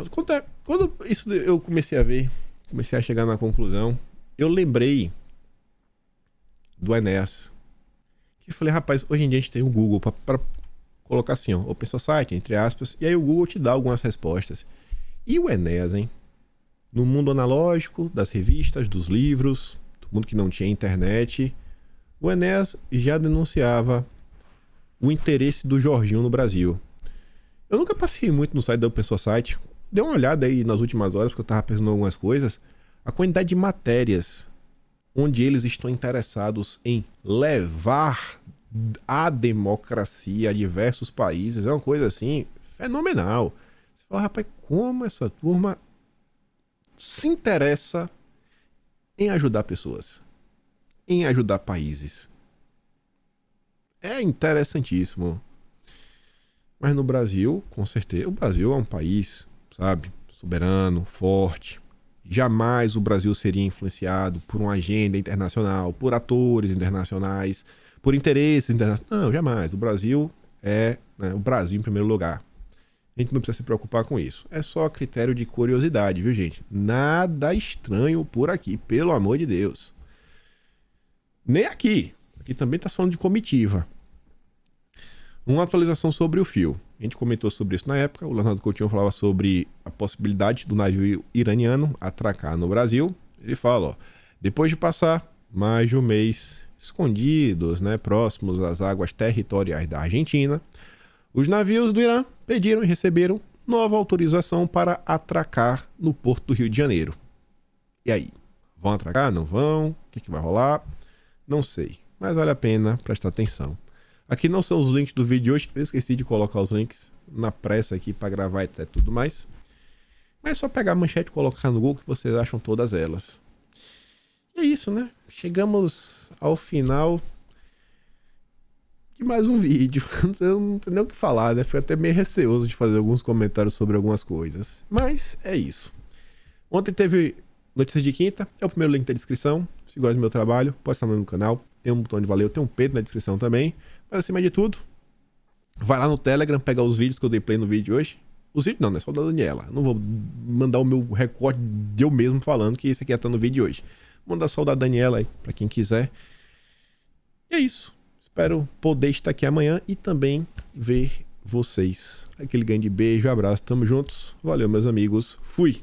quando isso eu comecei a ver, comecei a chegar na conclusão, eu lembrei do Enéas. Que eu falei, rapaz, hoje em dia a gente tem o Google para colocar assim, ó, Open Society, entre aspas, e aí o Google te dá algumas respostas. E o Enéas, hein? No mundo analógico, das revistas, dos livros, do mundo que não tinha internet, o Enéas já denunciava o interesse do Jorginho no Brasil. Eu nunca passei muito no site da Open Society. Dei uma olhada aí nas últimas horas, porque eu estava pensando em algumas coisas. A quantidade de matérias onde eles estão interessados em levar a democracia a diversos países é uma coisa assim fenomenal. Você fala, rapaz, como essa turma se interessa em ajudar pessoas, em ajudar países. É interessantíssimo. Mas no Brasil, com certeza, o Brasil é um país, sabe, soberano, forte. Jamais o Brasil seria influenciado por uma agenda internacional, por atores internacionais, por interesses internacionais. Não, jamais. O Brasil é, né, o Brasil em primeiro lugar. A gente não precisa se preocupar com isso. É só critério de curiosidade, viu, gente? Nada estranho por aqui, pelo amor de Deus. Nem aqui. Aqui também está falando de comitiva. Uma atualização sobre o fio. A gente comentou sobre isso na época. O Leonardo Coutinho falava sobre a possibilidade do navio iraniano atracar no Brasil. Ele fala, ó, depois de passar mais de um mês escondidos, né, próximos às águas territoriais da Argentina, os navios do Irã pediram e receberam nova autorização para atracar no Porto do Rio de Janeiro. E aí? Vão atracar? Não vão? O que vai rolar? Não sei, mas vale a pena prestar atenção. Aqui não são os links do vídeo de hoje, eu esqueci de colocar os links na pressa aqui para gravar e tudo mais. Mas é só pegar a manchete e colocar no Google que vocês acham todas elas. E é isso, né? Chegamos ao final de mais um vídeo. Eu não tenho nem o que falar, né? Fui até meio receoso de fazer alguns comentários sobre algumas coisas. Mas é isso. Ontem teve Notícias de Quinta. É o primeiro link da descrição. Se gosta do meu trabalho, pode estar no canal. Tem um botão de valeu, tem um Pedro na descrição também. Mas acima de tudo, vai lá no Telegram, pegar os vídeos que eu dei play no vídeo hoje. Os vídeos não, né? Só da Daniela. Não vou mandar o meu recorte de eu mesmo falando que esse aqui tá no vídeo de hoje. Vou mandar só o da Daniela aí, pra quem quiser. E é isso. Espero poder estar aqui amanhã e também ver vocês. Aquele grande beijo, abraço, tamo juntos. Valeu, meus amigos. Fui!